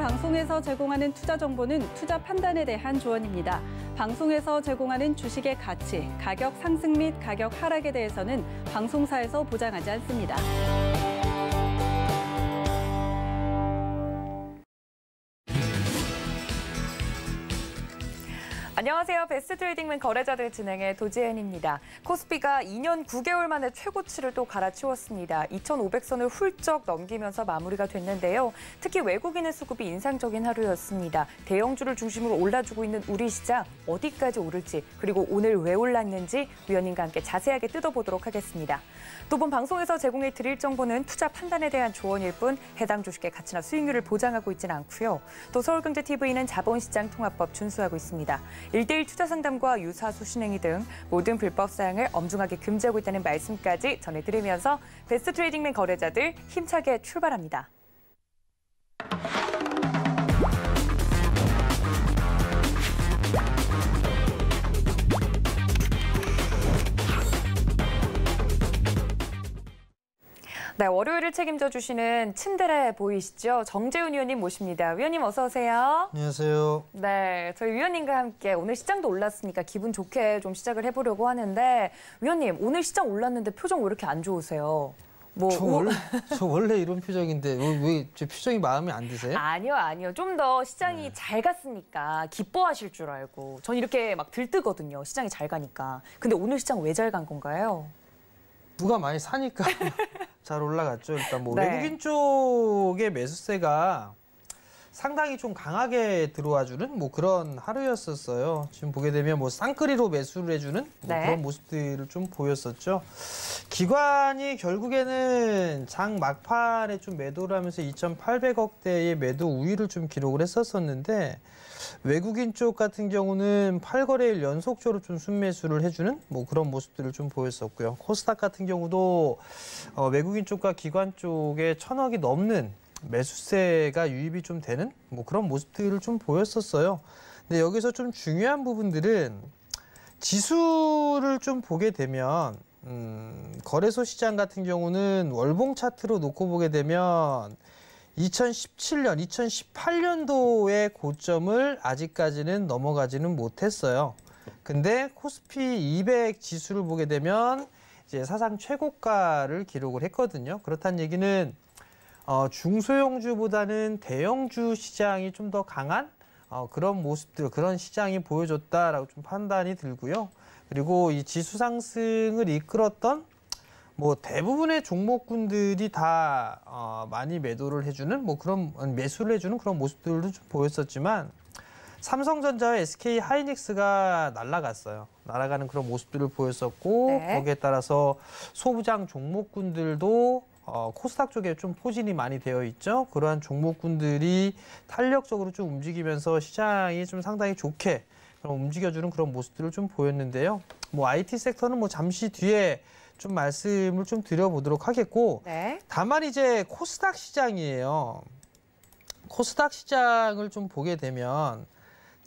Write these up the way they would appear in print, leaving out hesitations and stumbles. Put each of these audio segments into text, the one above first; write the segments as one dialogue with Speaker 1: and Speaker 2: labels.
Speaker 1: 방송에서 제공하는 투자 정보는 투자 판단에 대한 조언입니다. 방송에서 제공하는 주식의 가치, 가격 상승 및 가격 하락에 대해서는 방송사에서 보장하지 않습니다.
Speaker 2: 안녕하세요. 베스트 트레이딩맨 거래자들 진행의 도지은입니다. 코스피가 2년 9개월 만에 최고치를 또 갈아치웠습니다. 2,500선을 훌쩍 넘기면서 마무리가 됐는데요. 특히 외국인의 수급이 인상적인 하루였습니다. 대형주를 중심으로 올라주고 있는 우리 시장 어디까지 오를지 그리고 오늘 왜 올랐는지 위원님과 함께 자세하게 뜯어보도록 하겠습니다. 또 본 방송에서 제공해 드릴 정보는 투자 판단에 대한 조언일 뿐 해당 주식의 가치나 수익률을 보장하고 있지는 않고요. 또 서울경제TV는 자본시장 통합법 준수하고 있습니다. 1:1 투자 상담과 유사수 신행위 등 모든 불법 사양을 엄중하게 금지하고 있다는 말씀까지 전해드리면서 베스트 트레이딩맨 거래자들 힘차게 출발합니다. 네, 월요일을 책임져 주시는 친데레 보이시죠? 정재훈 위원님 모십니다. 위원님 어서 오세요.
Speaker 3: 안녕하세요.
Speaker 2: 네, 저희 위원님과 함께 오늘 시장도 올랐으니까 기분 좋게 좀 시작을 해보려고 하는데 위원님 오늘 시장 올랐는데 표정 왜 이렇게 안 좋으세요?
Speaker 3: 저 원래 이런 표정인데 왜 제 표정이 마음에 안 드세요?
Speaker 2: 아니요. 좀 더 시장이 잘 갔으니까 기뻐하실 줄 알고. 전 이렇게 막 들뜨거든요. 시장이 잘 가니까. 근데 오늘 시장 왜 잘 간 건가요?
Speaker 3: 누가 많이 사니까 잘 올라갔죠. 일단 뭐
Speaker 2: 네.
Speaker 3: 외국인 쪽의 매수세가 상당히 좀 강하게 들어와주는 뭐 그런 하루였었어요. 지금 보게 되면 뭐 쌍끌이로 매수를 해주는 뭐
Speaker 2: 네.
Speaker 3: 그런 모습들을 좀 보였었죠. 기관이 결국에는 장 막판에 좀 매도를 하면서 2,800억대의 매도 우위를 좀 기록을 했었는데 외국인 쪽 같은 경우는 8거래일 연속적으로 좀 순매수를 해주는 뭐 그런 모습들을 좀 보였었고요. 코스닥 같은 경우도 외국인 쪽과 기관 쪽에 1,000억이 넘는 매수세가 유입이 좀 되는 뭐 그런 모습들을 좀 보였었어요. 근데 여기서 좀 중요한 부분들은 지수를 좀 보게 되면 거래소 시장 같은 경우는 월봉 차트로 놓고 보게 되면 2017년, 2018년도의 고점을 아직까지는 넘어가지는 못했어요. 근데 코스피 200 지수를 보게 되면 이제 사상 최고가를 기록을 했거든요. 그렇다는 얘기는 중소형주보다는 대형주 시장이 좀 더 강한 그런 모습들, 그런 시장이 보여줬다라고 좀 판단이 들고요. 그리고 이 지수 상승을 이끌었던 뭐 대부분의 종목군들이 다 많이 매도를 해주는 뭐 그런 매수를 해주는 그런 모습들도 좀 보였었지만 삼성전자와 SK 하이닉스가 날아갔어요. 날아가는 그런 모습들을 보였었고
Speaker 2: 네.
Speaker 3: 거기에 따라서 소부장 종목군들도 코스닥 쪽에 좀 포진이 많이 되어 있죠. 그러한 종목군들이 탄력적으로 좀 움직이면서 시장이 좀 상당히 좋게 움직여주는 그런 모습들을 좀 보였는데요. 뭐 IT 섹터는 뭐 잠시 뒤에 좀 말씀을 좀 드려보도록 하겠고,
Speaker 2: 네.
Speaker 3: 다만 이제 코스닥 시장이에요. 코스닥 시장을 좀 보게 되면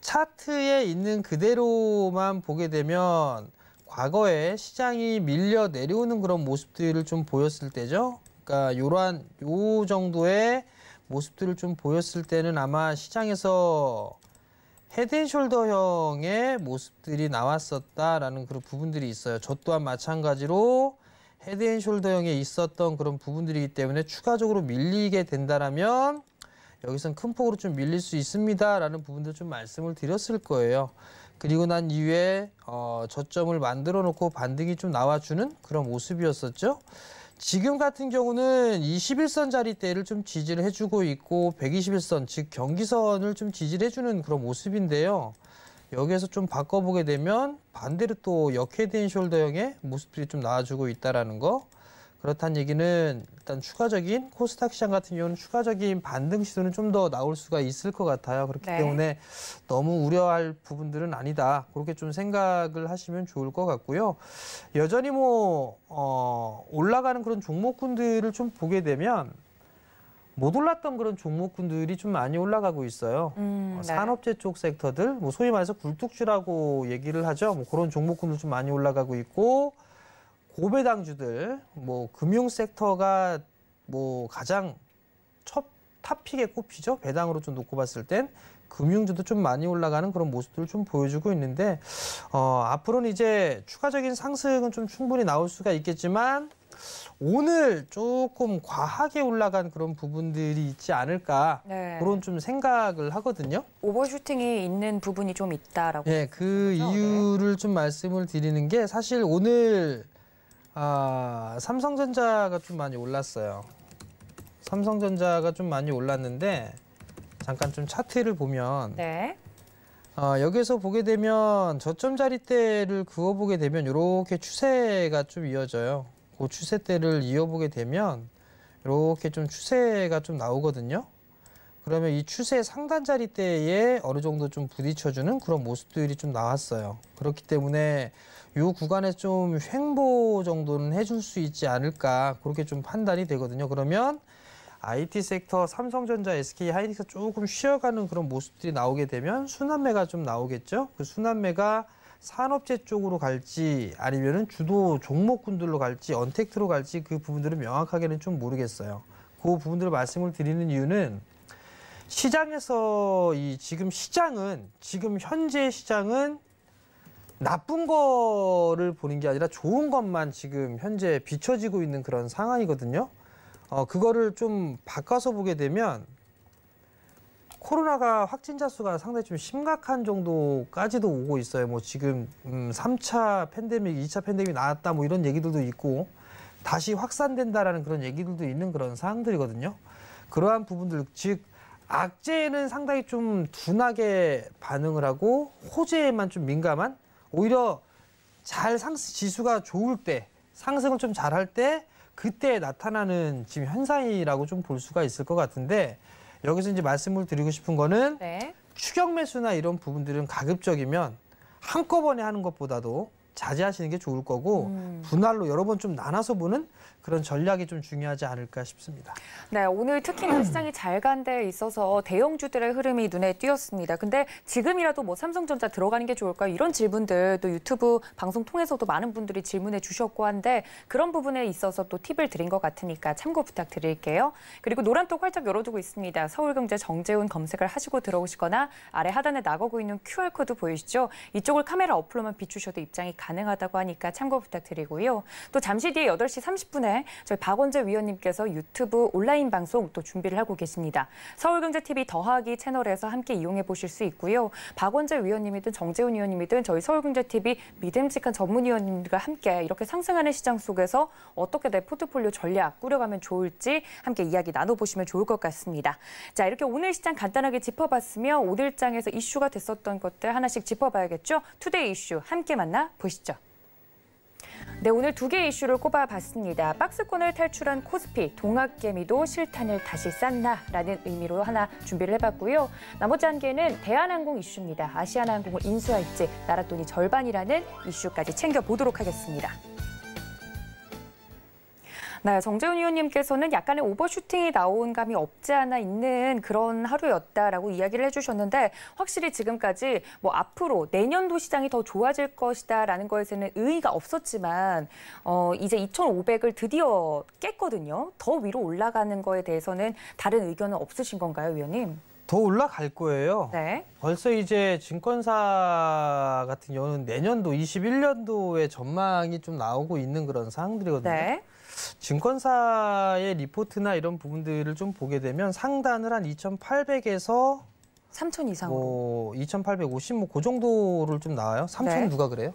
Speaker 3: 차트에 있는 그대로만 보게 되면 과거에 시장이 밀려 내려오는 그런 모습들을 좀 보였을 때죠. 그러니까 요 정도의 모습들을 좀 보였을 때는 아마 시장에서 헤드앤숄더형의 모습들이 나왔었다라는 그런 부분들이 있어요. 저 또한 마찬가지로 헤드앤숄더형에 있었던 그런 부분들이기 때문에 추가적으로 밀리게 된다라면 여기선 큰 폭으로 좀 밀릴 수 있습니다라는 부분들 좀 말씀을 드렸을 거예요. 그리고 난 이후에 저점을 만들어 놓고 반등이 좀 나와주는 그런 모습이었었죠. 지금 같은 경우는 21선 자리대를 좀 지지를 해주고 있고 121선, 즉 경기선을 좀 지지를 해주는 그런 모습인데요. 여기에서 좀 바꿔보게 되면 반대로 또 역헤드앤숄더형의 모습들이 좀 나와주고 있다는 거. 그렇다는 얘기는 일단 추가적인 코스닥 시장 같은 경우는 추가적인 반등 시도는 좀 더 나올 수가 있을 것 같아요. 그렇기
Speaker 2: 네.
Speaker 3: 때문에 너무 우려할 부분들은 아니다. 그렇게 좀 생각을 하시면 좋을 것 같고요. 여전히 뭐 올라가는 그런 종목군들을 좀 보게 되면 못 올랐던 그런 종목군들이 좀 많이 올라가고 있어요.
Speaker 2: 네.
Speaker 3: 산업재 쪽 섹터들, 뭐 소위 말해서 굴뚝주라고 얘기를 하죠. 뭐 그런 종목군들 좀 많이 올라가고 있고 고배당주들, 뭐 금융 섹터가 뭐 가장 첫 탑픽에 꼽히죠. 배당으로 좀 놓고 봤을 땐 금융주도 좀 많이 올라가는 그런 모습들을 좀 보여주고 있는데 앞으로는 이제 추가적인 상승은 좀 충분히 나올 수가 있겠지만 오늘 조금 과하게 올라간 그런 부분들이 있지 않을까
Speaker 2: 네.
Speaker 3: 그런 좀 생각을 하거든요.
Speaker 2: 오버슈팅이 있는 부분이 좀 있다라고.
Speaker 3: 네, 그
Speaker 2: 거죠?
Speaker 3: 이유를 좀 말씀을 드리는 게 사실 오늘 삼성전자가 좀 많이 올랐어요. 삼성전자가 좀 많이 올랐는데 잠깐 좀 차트를 보면
Speaker 2: 네.
Speaker 3: 여기서 보게 되면 저점 자리대를 그어보게 되면 이렇게 추세가 좀 이어져요. 그 추세대를 이어보게 되면 이렇게 좀 추세가 좀 나오거든요. 그러면 이 추세 상단 자리대에 어느 정도 좀 부딪혀주는 그런 모습들이 좀 나왔어요. 그렇기 때문에 이 구간에 좀 횡보 정도는 해줄 수 있지 않을까 그렇게 좀 판단이 되거든요. 그러면 IT 섹터, 삼성전자, SK 하이닉스 조금 쉬어가는 그런 모습들이 나오게 되면 순환매가 좀 나오겠죠. 그 순환매가 산업재 쪽으로 갈지 아니면은 주도 종목군들로 갈지 언택트로 갈지 그 부분들은 명확하게는 좀 모르겠어요. 그 부분들을 말씀을 드리는 이유는 시장에서 지금 현재 시장은 나쁜 거를 보는 게 아니라 좋은 것만 지금 현재 비춰지고 있는 그런 상황이거든요. 그거를 좀 바꿔서 보게 되면 코로나가 확진자 수가 상당히 좀 심각한 정도까지도 오고 있어요. 뭐 지금 3차 팬데믹, 2차 팬데믹 나왔다 뭐 이런 얘기들도 있고 다시 확산된다라는 그런 얘기들도 있는 그런 상황들이거든요. 그러한 부분들, 즉 악재에는 상당히 좀 둔하게 반응을 하고 호재에만 좀 민감한, 오히려 지수가 좋을 때, 상승을 좀 잘할 때 그때 나타나는 지금 현상이라고 좀 볼 수가 있을 것 같은데, 여기서 이제 말씀을 드리고 싶은 거는
Speaker 2: 네.
Speaker 3: 추격 매수나 이런 부분들은 가급적이면 한꺼번에 하는 것보다도 자제하시는 게 좋을 거고 분할로 여러 번 좀 나눠서 보는 그런 전략이 좀 중요하지 않을까 싶습니다.
Speaker 2: 네, 오늘 특히나 시장이 잘 간 데 있어서 대형주들의 흐름이 눈에 띄었습니다. 근데 지금이라도 뭐 삼성전자 들어가는 게 좋을까요? 이런 질문들 또 유튜브 방송 통해서도 많은 분들이 질문해 주셨고 한데 그런 부분에 있어서 또 팁을 드린 것 같으니까 참고 부탁드릴게요. 그리고 노란톡 활짝 열어두고 있습니다. 서울경제 정재훈 검색을 하시고 들어오시거나 아래 하단에 나가고 있는 QR코드 보이시죠? 이쪽을 카메라 어플로만 비추셔도 입장이 가능하다고 하니까 참고 부탁드리고요. 또 잠시 뒤에 8시 30분에 저희 박원재 위원님께서 유튜브 온라인 방송 또 준비를 하고 계십니다. 서울경제TV 더하기 채널에서 함께 이용해 보실 수 있고요. 박원재 위원님이든 정재훈 위원님이든 저희 서울경제TV 믿음직한 전문위원님들과 함께 이렇게 상승하는 시장 속에서 어떻게 내 포트폴리오 전략 꾸려가면 좋을지 함께 이야기 나눠보시면 좋을 것 같습니다. 자, 이렇게 오늘 시장 간단하게 짚어봤으며 오늘 장에서 이슈가 됐었던 것들 하나씩 짚어봐야겠죠? 투데이 이슈 함께 만나보시죠. 네, 오늘 2개의 이슈를 꼽아봤습니다. 박스권을 탈출한 코스피, 동학개미도 실탄을 다시 쌌나라는 의미로 하나 준비를 해봤고요. 나머지 한 개는 대한항공 이슈입니다. 아시아나항공을 인수할지 나랏돈이 절반이라는 이슈까지 챙겨보도록 하겠습니다. 네, 정재훈 의원님께서는 약간의 오버슈팅이 나온 감이 없지 않아 있는 그런 하루였다라고 이야기를 해주셨는데 확실히 지금까지 뭐 앞으로 내년도 시장이 더 좋아질 것이다라는 거에서는 의의가 없었지만 이제 2,500을 드디어 깼거든요. 더 위로 올라가는 거에 대해서는 다른 의견은 없으신 건가요, 위원님?
Speaker 3: 더 올라갈 거예요.
Speaker 2: 네.
Speaker 3: 벌써 이제 증권사 같은 경우는 내년도 21년도의 전망이 좀 나오고 있는 그런 상황들이거든요.
Speaker 2: 네.
Speaker 3: 증권사의 리포트나 이런 부분들을 좀 보게 되면 상단을 한 2,800에서
Speaker 2: 3,000 이상으로.
Speaker 3: 뭐 2,850 뭐 그 정도를 좀 나와요. 3,000
Speaker 2: 네.
Speaker 3: 누가 그래요?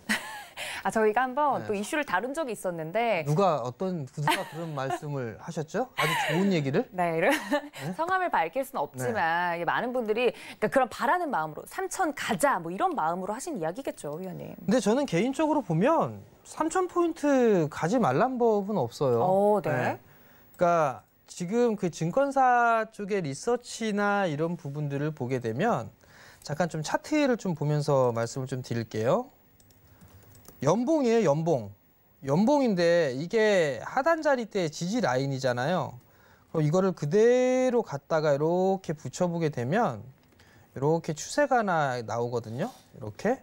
Speaker 2: 저희가 한번
Speaker 3: 네.
Speaker 2: 또 이슈를 다룬 적이 있었는데
Speaker 3: 누가 그런 말씀을 하셨죠? 아주 좋은 얘기를?
Speaker 2: 네, 이런 성함을 밝힐 수는 없지만 이게 많은 분들이 그러니까 그런 바라는 마음으로 3,000 가자 뭐 이런 마음으로 하신 이야기겠죠, 위원님.
Speaker 3: 근데 저는 개인적으로 보면 3,000포인트 가지 말란 법은 없어요.
Speaker 2: 네.
Speaker 3: 그러니까 지금 그 증권사 쪽의 리서치나 이런 부분들을 보게 되면 잠깐 좀 차트를 좀 보면서 말씀을 좀 드릴게요. 연봉이에요, 연봉. 연봉인데 이게 하단 자리대 지지 라인이잖아요. 그럼 이거를 그대로 갖다가 이렇게 붙여보게 되면 이렇게 추세가 나오거든요. 이렇게.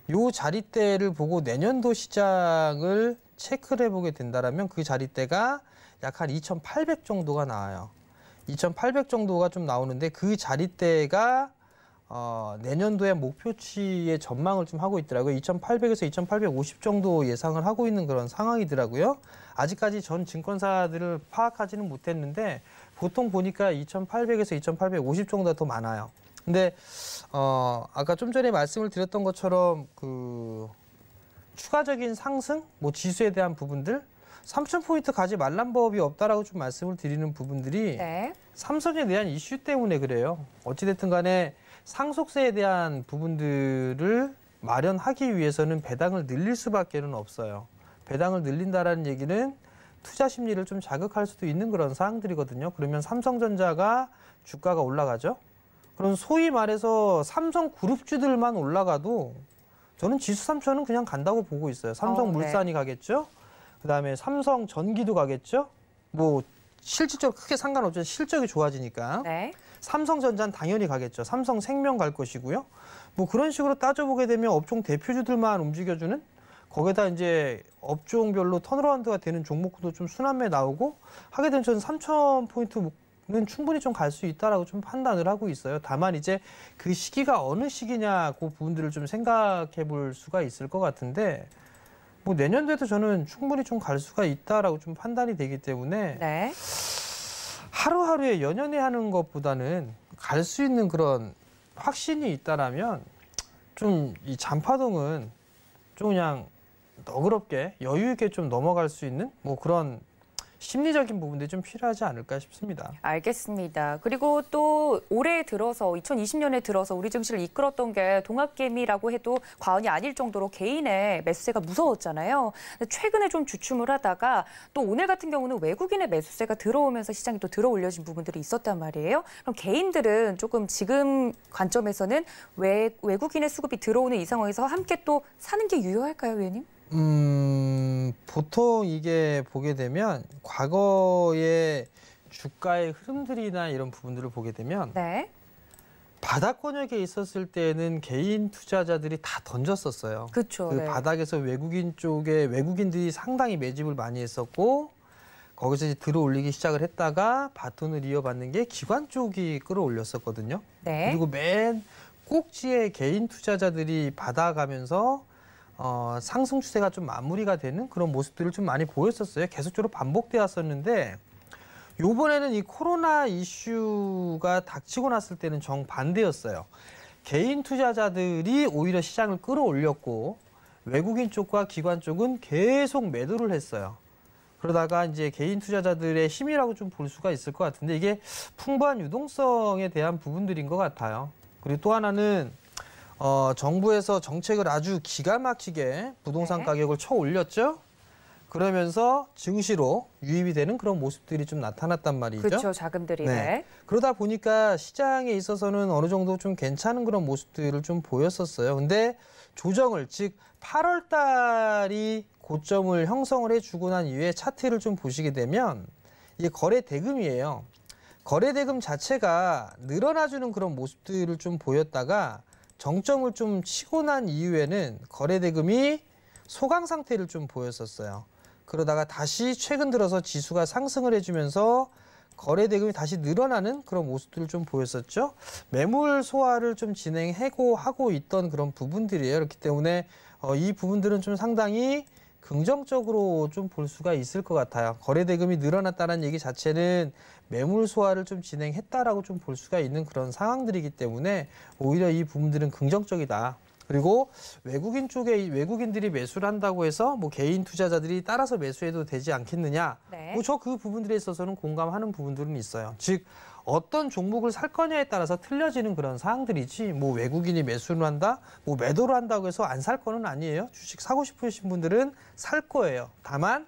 Speaker 3: 요 자리대를 보고 내년도 시장을 체크를 해보게 된다면 그 자리대가 약 한 2,800 정도가 나와요. 2,800 정도가 좀 나오는데 그 자리대가 내년도에 목표치의 전망을 좀 하고 있더라고요. 2,800에서 2,850 정도 예상을 하고 있는 그런 상황이더라고요. 아직까지 전 증권사들을 파악하지는 못했는데 보통 보니까 2,800에서 2,850 정도가 더 많아요. 근데 아까 좀 전에 말씀을 드렸던 것처럼 그 추가적인 상승, 뭐 지수에 대한 부분들 3,000포인트 가지 말란 법이 없다라고 좀 말씀을 드리는 부분들이
Speaker 2: 네.
Speaker 3: 삼성에 대한 이슈 때문에 그래요. 어찌됐든 간에 상속세에 대한 부분들을 마련하기 위해서는 배당을 늘릴 수밖에는 없어요. 배당을 늘린다라는 얘기는 투자 심리를 좀 자극할 수도 있는 그런 사항들이거든요. 그러면 삼성전자가 주가가 올라가죠. 그럼 소위 말해서 삼성그룹주들만 올라가도 저는 지수 3,000은 그냥 간다고 보고 있어요. 삼성물산이
Speaker 2: 네.
Speaker 3: 가겠죠. 그다음에 삼성전기도 가겠죠. 뭐 실질적으로 크게 상관없죠. 실적이 좋아지니까.
Speaker 2: 네.
Speaker 3: 삼성전자는 당연히 가겠죠. 삼성생명 갈 것이고요. 뭐 그런 식으로 따져보게 되면 업종 대표주들만 움직여주는 거기다 이제 업종별로 턴어라운드가 되는 종목도 좀 순환매 나오고 하게 되면 저는 3,000포인트는 충분히 좀 갈 수 있다라고 좀 판단을 하고 있어요. 다만 이제 그 시기가 어느 시기냐 그 부분들을 좀 생각해 볼 수가 있을 것 같은데 뭐 내년도에도 저는 충분히 좀 갈 수가 있다라고 좀 판단이 되기 때문에
Speaker 2: 네.
Speaker 3: 하루하루에 연연해 하는 것보다는 갈 수 있는 그런 확신이 있다라면 좀 이 잔파동은 좀 그냥 너그럽게 여유 있게 좀 넘어갈 수 있는 뭐 그런 심리적인 부분들이 좀 필요하지 않을까 싶습니다.
Speaker 2: 알겠습니다. 그리고 또 올해 들어서 2020년에 들어서 우리 증시를 이끌었던 게 동학개미라고 해도 과언이 아닐 정도로 개인의 매수세가 무서웠잖아요. 근데 최근에 좀 주춤을 하다가 또 오늘 같은 경우는 외국인의 매수세가 들어오면서 시장이 또 들어올려진 부분들이 있었단 말이에요. 그럼 개인들은 조금 지금 관점에서는 외국인의 수급이 들어오는 이 상황에서 함께 또 사는 게 유효할까요, 위원님?
Speaker 3: 보통 이게 보게 되면 과거의 주가의 흐름들이나 이런 부분들을 보게 되면
Speaker 2: 네.
Speaker 3: 바닥권역에 있었을 때는 개인 투자자들이 다 던졌었어요.
Speaker 2: 그렇죠.
Speaker 3: 그
Speaker 2: 네.
Speaker 3: 바닥에서 외국인 쪽에 외국인들이 상당히 매집을 많이 했었고 거기서 이제 들어올리기 시작을 했다가 바톤을 이어받는 게 기관 쪽이 끌어올렸었거든요.
Speaker 2: 네.
Speaker 3: 그리고 맨 꼭지에 개인 투자자들이 받아가면서 상승 추세가 좀 마무리가 되는 그런 모습들을 좀 많이 보였었어요. 계속적으로 반복되었었는데 요번에는 이 코로나 이슈가 닥치고 났을 때는 정반대였어요. 개인 투자자들이 오히려 시장을 끌어올렸고 외국인 쪽과 기관 쪽은 계속 매도를 했어요. 그러다가 이제 개인 투자자들의 힘이라고 좀 볼 수가 있을 것 같은데 이게 풍부한 유동성에 대한 부분들인 것 같아요. 그리고 또 하나는 정부에서 정책을 아주 기가 막히게 부동산
Speaker 2: 네.
Speaker 3: 가격을 쳐 올렸죠. 그러면서 증시로 유입이 되는 그런 모습들이 좀 나타났단 말이죠.
Speaker 2: 그렇죠. 자금들이.
Speaker 3: 네.
Speaker 2: 네.
Speaker 3: 그러다 보니까 시장에 있어서는 어느 정도 좀 괜찮은 그런 모습들을 좀 보였었어요. 근데 조정을 즉 8월 달이 고점을 형성을 해주고 난 이후에 차트를 좀 보시게 되면 이게 거래 대금이에요. 거래 대금 자체가 늘어나주는 그런 모습들을 좀 보였다가 정점을 좀 치고 난 이후에는 거래 대금이 소강 상태를 좀 보였었어요. 그러다가 다시 최근 들어서 지수가 상승을 해주면서 거래 대금이 다시 늘어나는 그런 모습들을 좀 보였었죠. 매물 소화를 좀 하고 있던 그런 부분들이에요. 그렇기 때문에 이 부분들은 좀 상당히 긍정적으로 좀 볼 수가 있을 것 같아요. 거래 대금이 늘어났다는 얘기 자체는 매물 소화를 좀 진행했다라고 좀 볼 수가 있는 그런 상황들이기 때문에 오히려 이 부분들은 긍정적이다. 그리고 외국인 쪽에 외국인들이 매수를 한다고 해서 뭐 개인 투자자들이 따라서 매수해도 되지 않겠느냐.
Speaker 2: 네.
Speaker 3: 뭐 저 그 부분들에 있어서는 공감하는 부분들은 있어요. 즉 어떤 종목을 살 거냐에 따라서 틀려지는 그런 사항들이지 뭐 외국인이 매수를 한다, 뭐 매도를 한다고 해서 안 살 거는 아니에요. 주식 사고 싶으신 분들은 살 거예요. 다만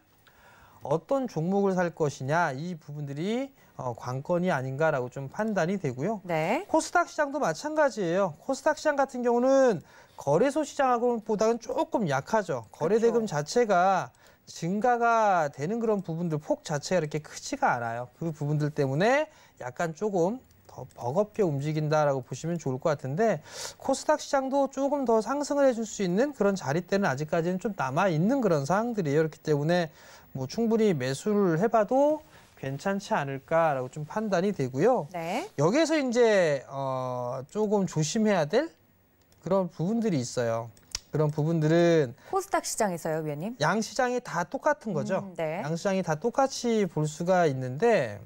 Speaker 3: 어떤 종목을 살 것이냐 이 부분들이 관건이 아닌가라고 좀 판단이 되고요.
Speaker 2: 네.
Speaker 3: 코스닥 시장도 마찬가지예요. 코스닥 시장 같은 경우는 거래소 시장하고보다는 조금 약하죠. 거래 대금 자체가 증가가 되는 그런 부분들 폭 자체가 이렇게 크지가 않아요. 그 부분들 때문에 약간 조금 더 버겁게 움직인다라고 보시면 좋을 것 같은데 코스닥 시장도 조금 더 상승을 해줄 수 있는 그런 자리대는 아직까지는 좀 남아 있는 그런 상황들이에요. 그렇기 때문에 뭐 충분히 매수를 해봐도 괜찮지 않을까라고 좀 판단이 되고요.
Speaker 2: 네.
Speaker 3: 여기에서 이제 조금 조심해야 될 그런 부분들이 있어요. 그런 부분들은
Speaker 2: 코스닥 시장에서요, 위원님?
Speaker 3: 양 시장이 다 똑같은 거죠.
Speaker 2: 네.
Speaker 3: 양 시장이 다 똑같이 볼 수가 있는데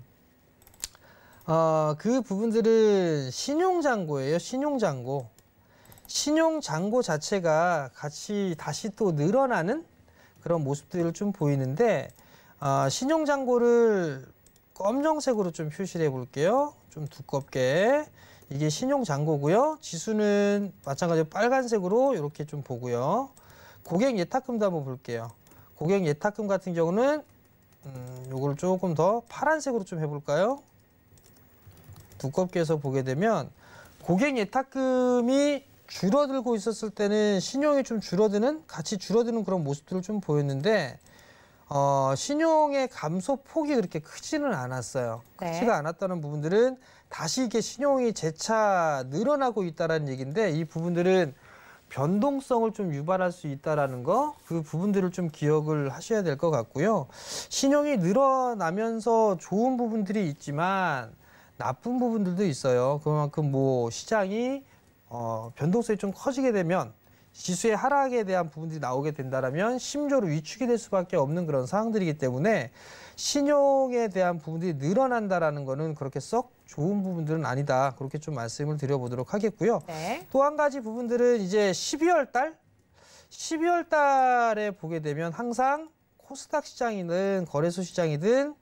Speaker 3: 그 부분들은 신용잔고예요. 신용잔고. 신용잔고 자체가 같이 다시 또 늘어나는 그런 모습들을 좀 보이는데 신용잔고를 검정색으로 좀 표시를 해볼게요. 좀 두껍게. 이게 신용잔고고요. 지수는 마찬가지로 빨간색으로 이렇게 좀 보고요. 고객 예탁금도 한번 볼게요. 고객 예탁금 같은 경우는 요걸 조금 더 파란색으로 좀 해볼까요? 두껍게 해서 보게 되면 고객 예탁금이 줄어들고 있었을 때는 신용이 좀 같이 줄어드는 그런 모습들을 좀 보였는데 신용의 감소 폭이 그렇게 크지는 않았어요.
Speaker 2: 네.
Speaker 3: 크지가 않았다는 부분들은 다시 이게 신용이 재차 늘어나고 있다는 얘기인데 이 부분들은 변동성을 좀 유발할 수 있다는 거, 그 부분들을 좀 기억을 하셔야 될 것 같고요. 신용이 늘어나면서 좋은 부분들이 있지만 나쁜 부분들도 있어요. 그만큼 뭐 시장이 변동성이 좀 커지게 되면 지수의 하락에 대한 부분들이 나오게 된다면 심조로 위축이 될 수밖에 없는 그런 상황들이기 때문에 신용에 대한 부분들이 늘어난다라는 거는 그렇게 썩 좋은 부분들은 아니다. 그렇게 좀 말씀을 드려보도록 하겠고요.
Speaker 2: 네.
Speaker 3: 또 한 가지 부분들은 이제 12월 달에 보게 되면 항상 코스닥 시장이든 거래소 시장이든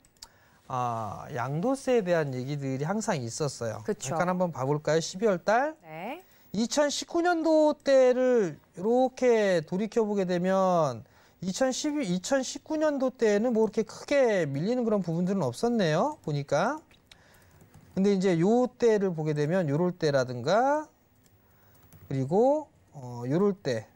Speaker 3: 양도세에 대한 얘기들이 항상 있었어요.
Speaker 2: 그쵸.
Speaker 3: 잠깐 한번 봐볼까요? 12월 달.
Speaker 2: 네.
Speaker 3: 2019년도 때를 이렇게 돌이켜보게 되면 2019년도 때는 뭐 이렇게 크게 밀리는 그런 부분들은 없었네요. 보니까. 근데 이제 요 때를 보게 되면 요럴 때라든가 그리고 요럴 때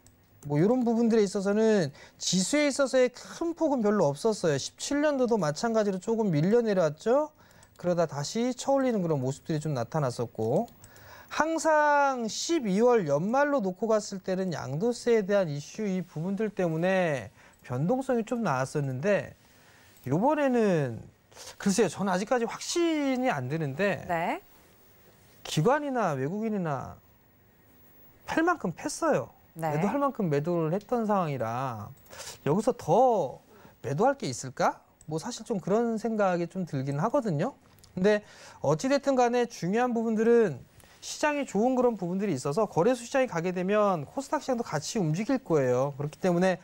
Speaker 3: 뭐 이런 부분들에 있어서는 지수에 있어서의 큰 폭은 별로 없었어요. 17년도도 마찬가지로 조금 밀려 내려왔죠. 그러다 다시 쳐올리는 그런 모습들이 좀 나타났었고 항상 12월 연말로 놓고 갔을 때는 양도세에 대한 이슈 이 부분들 때문에 변동성이 좀 나왔었는데 이번에는 글쎄요. 저는 아직까지 확신이 안 드는데
Speaker 2: 네.
Speaker 3: 기관이나 외국인이나 팔 만큼 팼어요.
Speaker 2: 네.
Speaker 3: 매도할 만큼 매도를 했던 상황이라 여기서 더 매도할 게 있을까? 뭐 사실 좀 그런 생각이 좀 들긴 하거든요. 근데 어찌됐든 간에 중요한 부분들은 시장이 좋은 그런 부분들이 있어서 거래소 시장이 가게 되면 코스닥 시장도 같이 움직일 거예요. 그렇기 때문에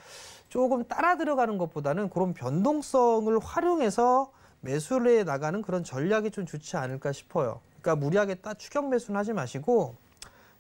Speaker 3: 조금 따라 들어가는 것보다는 그런 변동성을 활용해서 매수를 해 나가는 그런 전략이 좀 좋지 않을까 싶어요. 그러니까 무리하게 추격 매수는 하지 마시고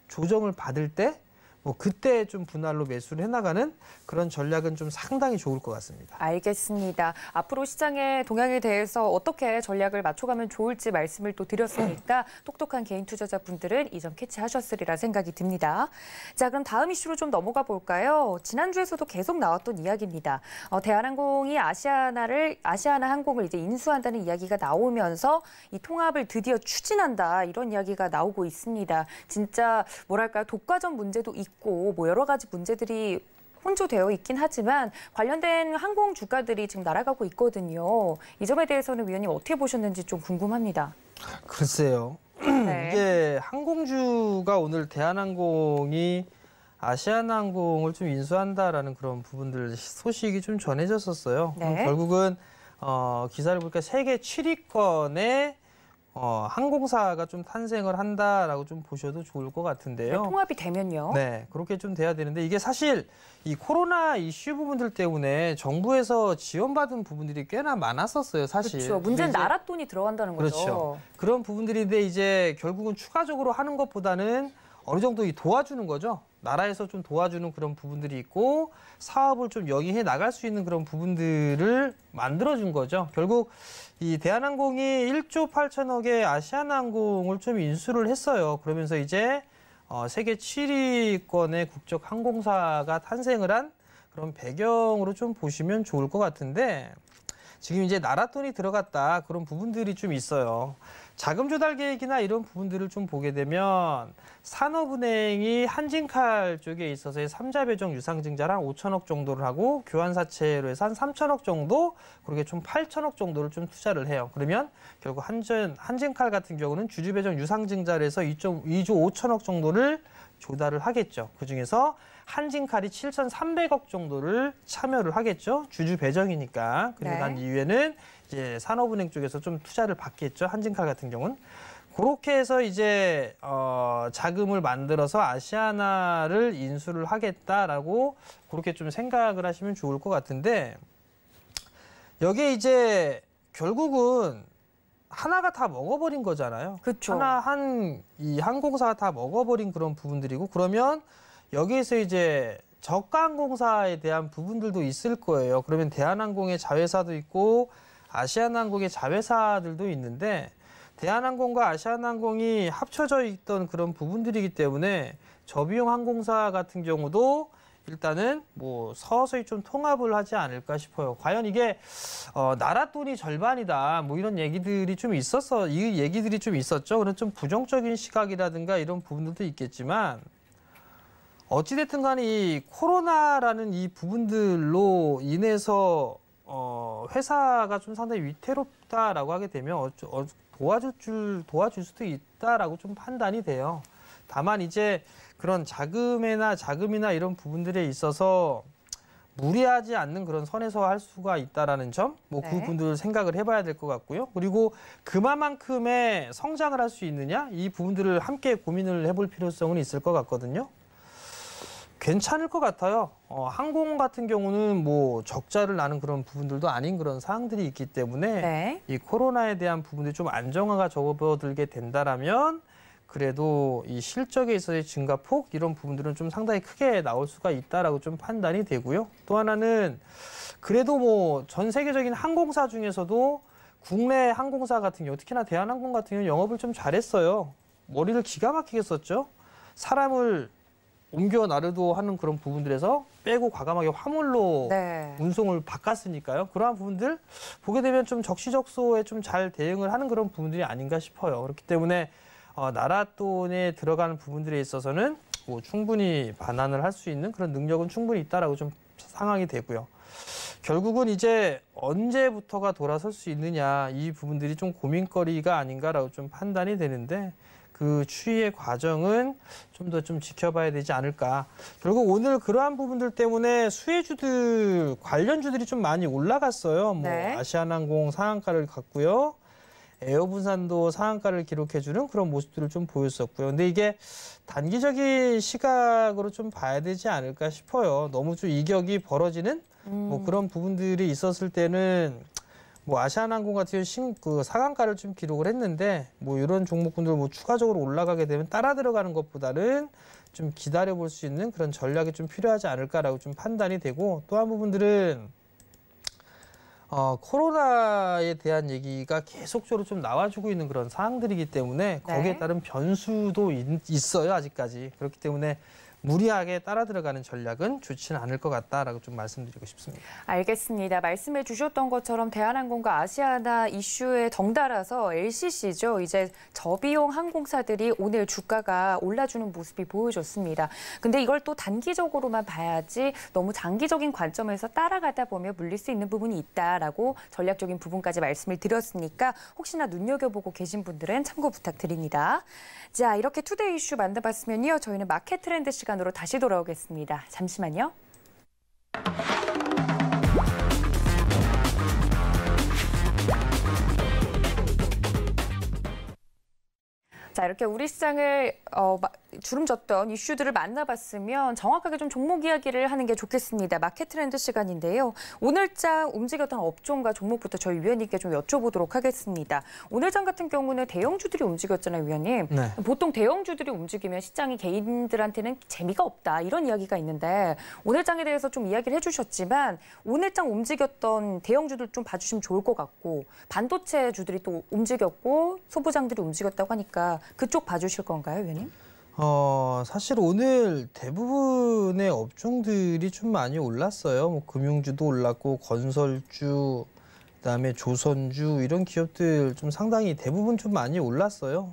Speaker 3: 조정을 받을 때 뭐 그때 좀 분할로 매수를 해나가는 그런 전략은 좀 상당히 좋을 것 같습니다.
Speaker 2: 알겠습니다. 앞으로 시장의 동향에 대해서 어떻게 전략을 맞춰가면 좋을지 말씀을 또 드렸으니까 똑똑한 개인 투자자분들은 이 점 캐치하셨으리라 생각이 듭니다. 자, 그럼 다음 이슈로 좀 넘어가 볼까요? 지난주에서도 계속 나왔던 이야기입니다. 대한항공이 아시아나 항공을 이제 인수한다는 이야기가 나오면서 이 통합을 드디어 추진한다 이런 이야기가 나오고 있습니다. 진짜 뭐랄까요? 독과점 문제도 있고 뭐 여러 가지 문제들이 혼조되어 있긴 하지만 관련된 항공 주가들이 지금 날아가고 있거든요. 이 점에 대해서는 위원님 어떻게 보셨는지 좀 궁금합니다.
Speaker 3: 글쎄요.
Speaker 2: 네.
Speaker 3: 이게 항공주가 오늘 대한항공이 아시아나항공을 좀 인수한다라는 그런 부분들 소식이 좀 전해졌었어요.
Speaker 2: 네.
Speaker 3: 결국은 기사를 보니까 세계 7위권의 항공사가 좀 탄생을 한다라고 좀 보셔도 좋을 것 같은데요.
Speaker 2: 네, 통합이 되면요.
Speaker 3: 네, 그렇게 좀 돼야 되는데 이게 사실 이 코로나 이슈 부분들 때문에 정부에서 지원받은 부분들이 꽤나 많았었어요, 사실.
Speaker 2: 그렇죠. 문제는
Speaker 3: 근데 이제
Speaker 2: 나라 돈이 들어간다는 거죠.
Speaker 3: 그렇죠. 그런 부분들인데 이제 결국은 추가적으로 하는 것보다는 어느 정도 도와주는 거죠. 나라에서 좀 도와주는 그런 부분들이 있고 사업을 좀 영위해 나갈 수 있는 그런 부분들을 만들어준 거죠. 결국 이 대한항공이 1조 8천억의 아시아나항공을 좀 인수를 했어요. 그러면서 이제 세계 7위권의 국적 항공사가 탄생을 한 그런 배경으로 좀 보시면 좋을 것 같은데 지금 이제 나라 돈이 들어갔다 그런 부분들이 좀 있어요. 자금 조달 계획이나 이런 부분들을 좀 보게 되면 산업은행이 한진칼 쪽에 있어서의 3자 배정 유상증자를 한 5천억 정도를 하고 교환사채로 해서 한 3천억 정도, 그렇게 좀 8천억 정도를 좀 투자를 해요. 그러면 결국 한진칼 같은 경우는 주주 배정 유상증자를 해서 2조 5천억 정도를 조달을 하겠죠. 그중에서 한진칼이 7,300억 정도를 참여를 하겠죠. 주주 배정이니까. 그리고 난 이후에는 이제 산업은행 쪽에서 좀 투자를 받겠죠. 한진칼 같은 경우는. 그렇게 해서 이제 자금을 만들어서 아시아나를 인수를 하겠다라고 그렇게 좀 생각을 하시면 좋을 것 같은데, 여기에 이제 결국은 하나가 다 먹어버린 거잖아요.
Speaker 2: 그렇죠.
Speaker 3: 이 항공사가 다 먹어버린 그런 부분들이고, 그러면 여기에서 이제 저가항공사에 대한 부분들도 있을 거예요. 그러면 대한항공의 자회사도 있고 아시아나항공의 자회사들도 있는데, 대한항공과 아시아나항공이 합쳐져 있던 그런 부분들이기 때문에 저비용 항공사 같은 경우도 일단은 뭐 서서히 좀 통합을 하지 않을까 싶어요. 과연 이게 나라 돈이 절반이다, 뭐 이런 얘기들이 좀 있었죠. 그런 좀 부정적인 시각이라든가 이런 부분들도 있겠지만, 어찌됐든 간에 이 코로나라는 이 부분들로 인해서 회사가 좀 상당히 위태롭다라고 하게 되면 도와줄 수도 있다라고 좀 판단이 돼요. 다만 이제 그런 자금이나 이런 부분들에 있어서 무리하지 않는 그런 선에서 할 수가 있다라는 점, 뭐 그 부분들을 생각을 해봐야 될 것 같고요. 그리고 그만큼의 성장을 할 수 있느냐, 이 부분들을 함께 고민을 해볼 필요성은 있을 것 같거든요. 괜찮을 것 같아요. 항공 같은 경우는 뭐 적자를 나는 그런 부분들도 아닌 그런 사항들이 있기 때문에 이 코로나에 대한 부분들이 좀 안정화가 접어들게 된다라면 그래도 이 실적에 있어서의 증가폭 이런 부분들은 좀 상당히 크게 나올 수가 있다라고 좀 판단이 되고요. 또 하나는 그래도 뭐 전 세계적인 항공사 중에서도 국내 항공사 같은 경우, 특히나 대한항공 같은 경우 영업을 좀 잘했어요. 머리를 기가 막히게 썼죠. 사람을 옮겨 나르도 하는 그런 부분들에서 빼고 과감하게 화물로 운송을 바꿨으니까요. 그러한 부분들 보게 되면 좀 적시적소에 좀 잘 대응을 하는 그런 부분들이 아닌가 싶어요. 그렇기 때문에 나라 돈에 들어가는 부분들에 있어서는 뭐 충분히 반환을 할 수 있는 그런 능력은 충분히 있다라고 좀 상황이 되고요. 결국은 이제 언제부터가 돌아설 수 있느냐, 이 부분들이 좀 고민거리가 아닌가라고 좀 판단이 되는데, 그 추이의 과정은 좀 더 좀 지켜봐야 되지 않을까. 결국 오늘 그러한 부분들 때문에 수혜주들, 관련주들이 좀 많이 올라갔어요. 뭐 아시아나항공 상한가를 갔고요. 에어부산도 상한가를 기록해주는 그런 모습들을 좀 보였었고요. 근데 이게 단기적인 시각으로 좀 봐야 되지 않을까 싶어요. 너무 좀 이격이 벌어지는 뭐 그런 부분들이 있었을 때는 뭐 아시아나항공 같은 경우 그 상한가를 좀 기록을 했는데, 뭐 이런 종목군들 뭐 추가적으로 올라가게 되면 따라 들어가는 것보다는 좀 기다려 볼 수 있는 그런 전략이 좀 필요하지 않을까라고 좀 판단이 되고, 또 한 부분들은 코로나에 대한 얘기가 계속적으로 좀 나와주고 있는 그런 사항들이기 때문에 거기에 따른 변수도 있어요, 아직까지. 그렇기 때문에 무리하게 따라 들어가는 전략은 좋지는 않을 것 같다라고 좀 말씀드리고 싶습니다.
Speaker 2: 알겠습니다. 말씀해 주셨던 것처럼 대한항공과 아시아나 이슈에 덩달아서 LCC죠. 이제 저비용 항공사들이 오늘 주가가 올라주는 모습이 보여졌습니다. 근데 이걸 또 단기적으로만 봐야지 너무 장기적인 관점에서 따라가다 보면 물릴 수 있는 부분이 있다라고 전략적인 부분까지 말씀을 드렸으니까 혹시나 눈여겨보고 계신 분들은 참고 부탁드립니다. 자, 이렇게 투데이 이슈 만나봤으면요. 저희는 마켓 트렌드 시간으로 다시 돌아오겠습니다. 잠시만요. 자, 이렇게 우리 시장을 주름졌던 이슈들을 만나봤으면 정확하게 좀 종목 이야기를 하는 게 좋겠습니다. 마켓 트렌드 시간인데요. 오늘장 움직였던 업종과 종목부터 저희 위원님께 좀 여쭤보도록 하겠습니다. 오늘장 같은 경우는 대형주들이 움직였잖아요, 위원님. 보통 대형주들이 움직이면 시장이 개인들한테는 재미가 없다, 이런 이야기가 있는데 오늘장에 대해서 좀 이야기를 해주셨지만 오늘장 움직였던 대형주들 좀 봐주시면 좋을 것 같고, 반도체주들이 또 움직였고 소부장들이 움직였다고 하니까 그쪽 봐주실 건가요, 위원님?
Speaker 3: 사실 오늘 대부분의 업종들이 좀 많이 올랐어요. 뭐 금융주도 올랐고 건설주, 그다음에 조선주 이런 기업들 좀 상당히 대부분 좀 많이 올랐어요.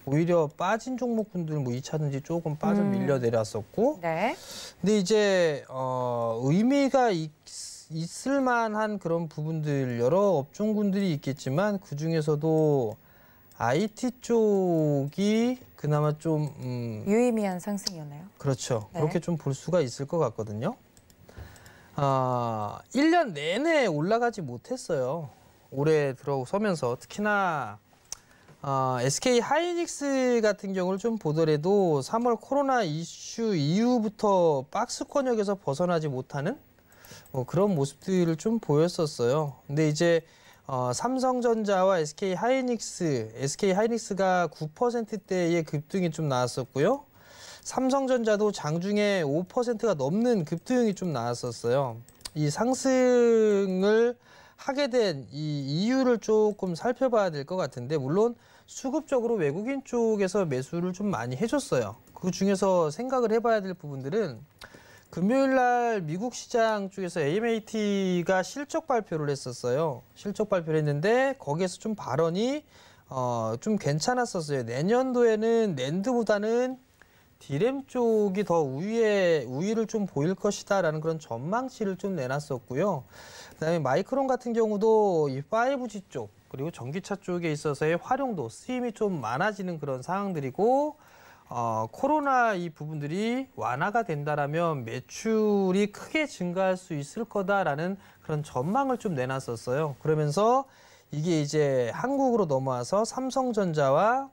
Speaker 3: 오히려 빠진 종목군들 뭐 2차전지 조금 빠져 밀려 내렸었고.
Speaker 2: 네.
Speaker 3: 근데 이제 의미가 있을 만한 그런 부분들 여러 업종군들이 있겠지만 그 중에서도 IT 쪽이 그나마 좀
Speaker 2: 유의미한 상승이었나요?
Speaker 3: 그렇죠.
Speaker 2: 네.
Speaker 3: 그렇게 좀 볼 수가 있을 것 같거든요. 1년 내내 올라가지 못했어요. 올해 들어서면서 특히나 SK 하이닉스 같은 경우를 좀 보더라도 3월 코로나 이슈 이후부터 박스권역에서 벗어나지 못하는 그런 모습들을 좀 보였었어요. 근데 이제 삼성전자와 SK 하이닉스가 9%대의 급등이 좀 나왔었고요. 삼성전자도 장중에 5%가 넘는 급등이 좀 나왔었어요. 이 상승을 하게 된 이 이유를 조금 살펴봐야 될 것 같은데, 물론 수급적으로 외국인 쪽에서 매수를 좀 많이 해줬어요. 그 중에서 생각을 해봐야 될 부분들은 금요일 날 미국 시장 쪽에서 AMAT가 실적 발표를 했었어요. 실적 발표를 했는데 거기에서 좀 발언이 좀 괜찮았었어요. 내년도에는 낸드보다는 디램 쪽이 더 우위를 좀 보일 것이다라는 그런 전망치를 좀 내놨었고요. 그다음에 마이크론 같은 경우도 이 5G 쪽 그리고 전기차 쪽에 있어서의 활용도 쓰임이 좀 많아지는 그런 상황들이고, 코로나 이 부분들이 완화가 된다라면 매출이 크게 증가할 수 있을 거다라는 그런 전망을 좀 내놨었어요. 그러면서 이게 이제 한국으로 넘어와서 삼성전자와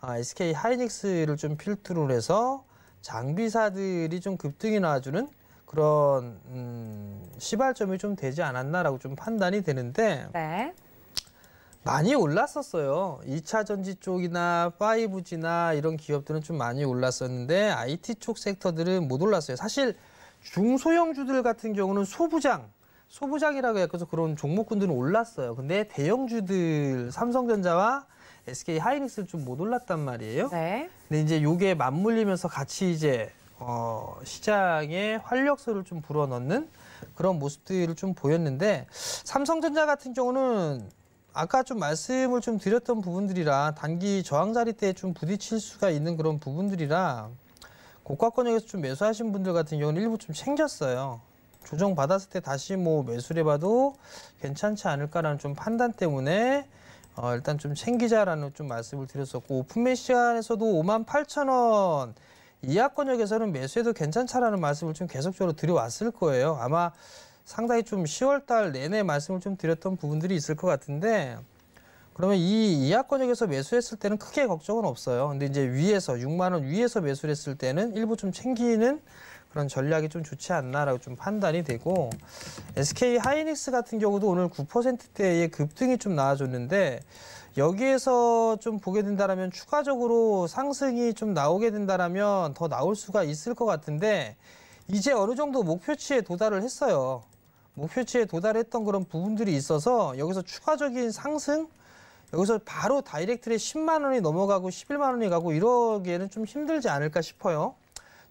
Speaker 3: SK 하이닉스를 좀 필두로 해서 장비사들이 좀 급등이 나와주는 그런 시발점이 좀 되지 않았나라고 좀 판단이 되는데,
Speaker 2: 네.
Speaker 3: 많이 올랐었어요. 2차 전지 쪽이나 5G나 이런 기업들은 좀 많이 올랐었는데 IT 쪽 섹터들은 못 올랐어요. 사실 중소형주들 같은 경우는 소부장이라고 해서 그런 종목군들은 올랐어요. 근데 대형주들 삼성전자와 SK 하이닉스는 좀 못 올랐단 말이에요.
Speaker 2: 네.
Speaker 3: 근데 이제 요게 맞물리면서 같이 이제 시장에 활력소를 좀 불어넣는 그런 모습들을 좀 보였는데, 삼성전자 같은 경우는 아까 좀 말씀을 좀 드렸던 부분들이라 단기 저항 자리 때 좀 부딪힐 수가 있는 그런 부분들이라 고가권역에서 좀 매수하신 분들 같은 경우는 일부 좀 챙겼어요. 조정 받았을 때 다시 뭐 매수를 해봐도 괜찮지 않을까라는 좀 판단 때문에 일단 좀 챙기자라는 좀 말씀을 드렸었고, 오픈매 시간에서도 58,000원 이하권역에서는 매수해도 괜찮다라는 말씀을 좀 계속적으로 드려왔을 거예요. 아마 상당히 좀 10월 달 내내 말씀을 좀 드렸던 부분들이 있을 것 같은데, 그러면 이 이하권역에서 매수했을 때는 크게 걱정은 없어요. 근데 이제 위에서 6만 원 위에서 매수를 했을 때는 일부 좀 챙기는 그런 전략이 좀 좋지 않나라고 좀 판단이 되고, SK 하이닉스 같은 경우도 오늘 9%대의 급등이 좀 나와줬는데, 여기에서 좀 보게 된다면 추가적으로 상승이 좀 나오게 된다면 더 나올 수가 있을 것 같은데, 이제 어느 정도 목표치에 도달을 했어요. 목표치에 도달했던 그런 부분들이 있어서 여기서 추가적인 상승, 여기서 바로 다이렉트에 10만 원이 넘어가고 11만 원이 가고 이러기에는 좀 힘들지 않을까 싶어요.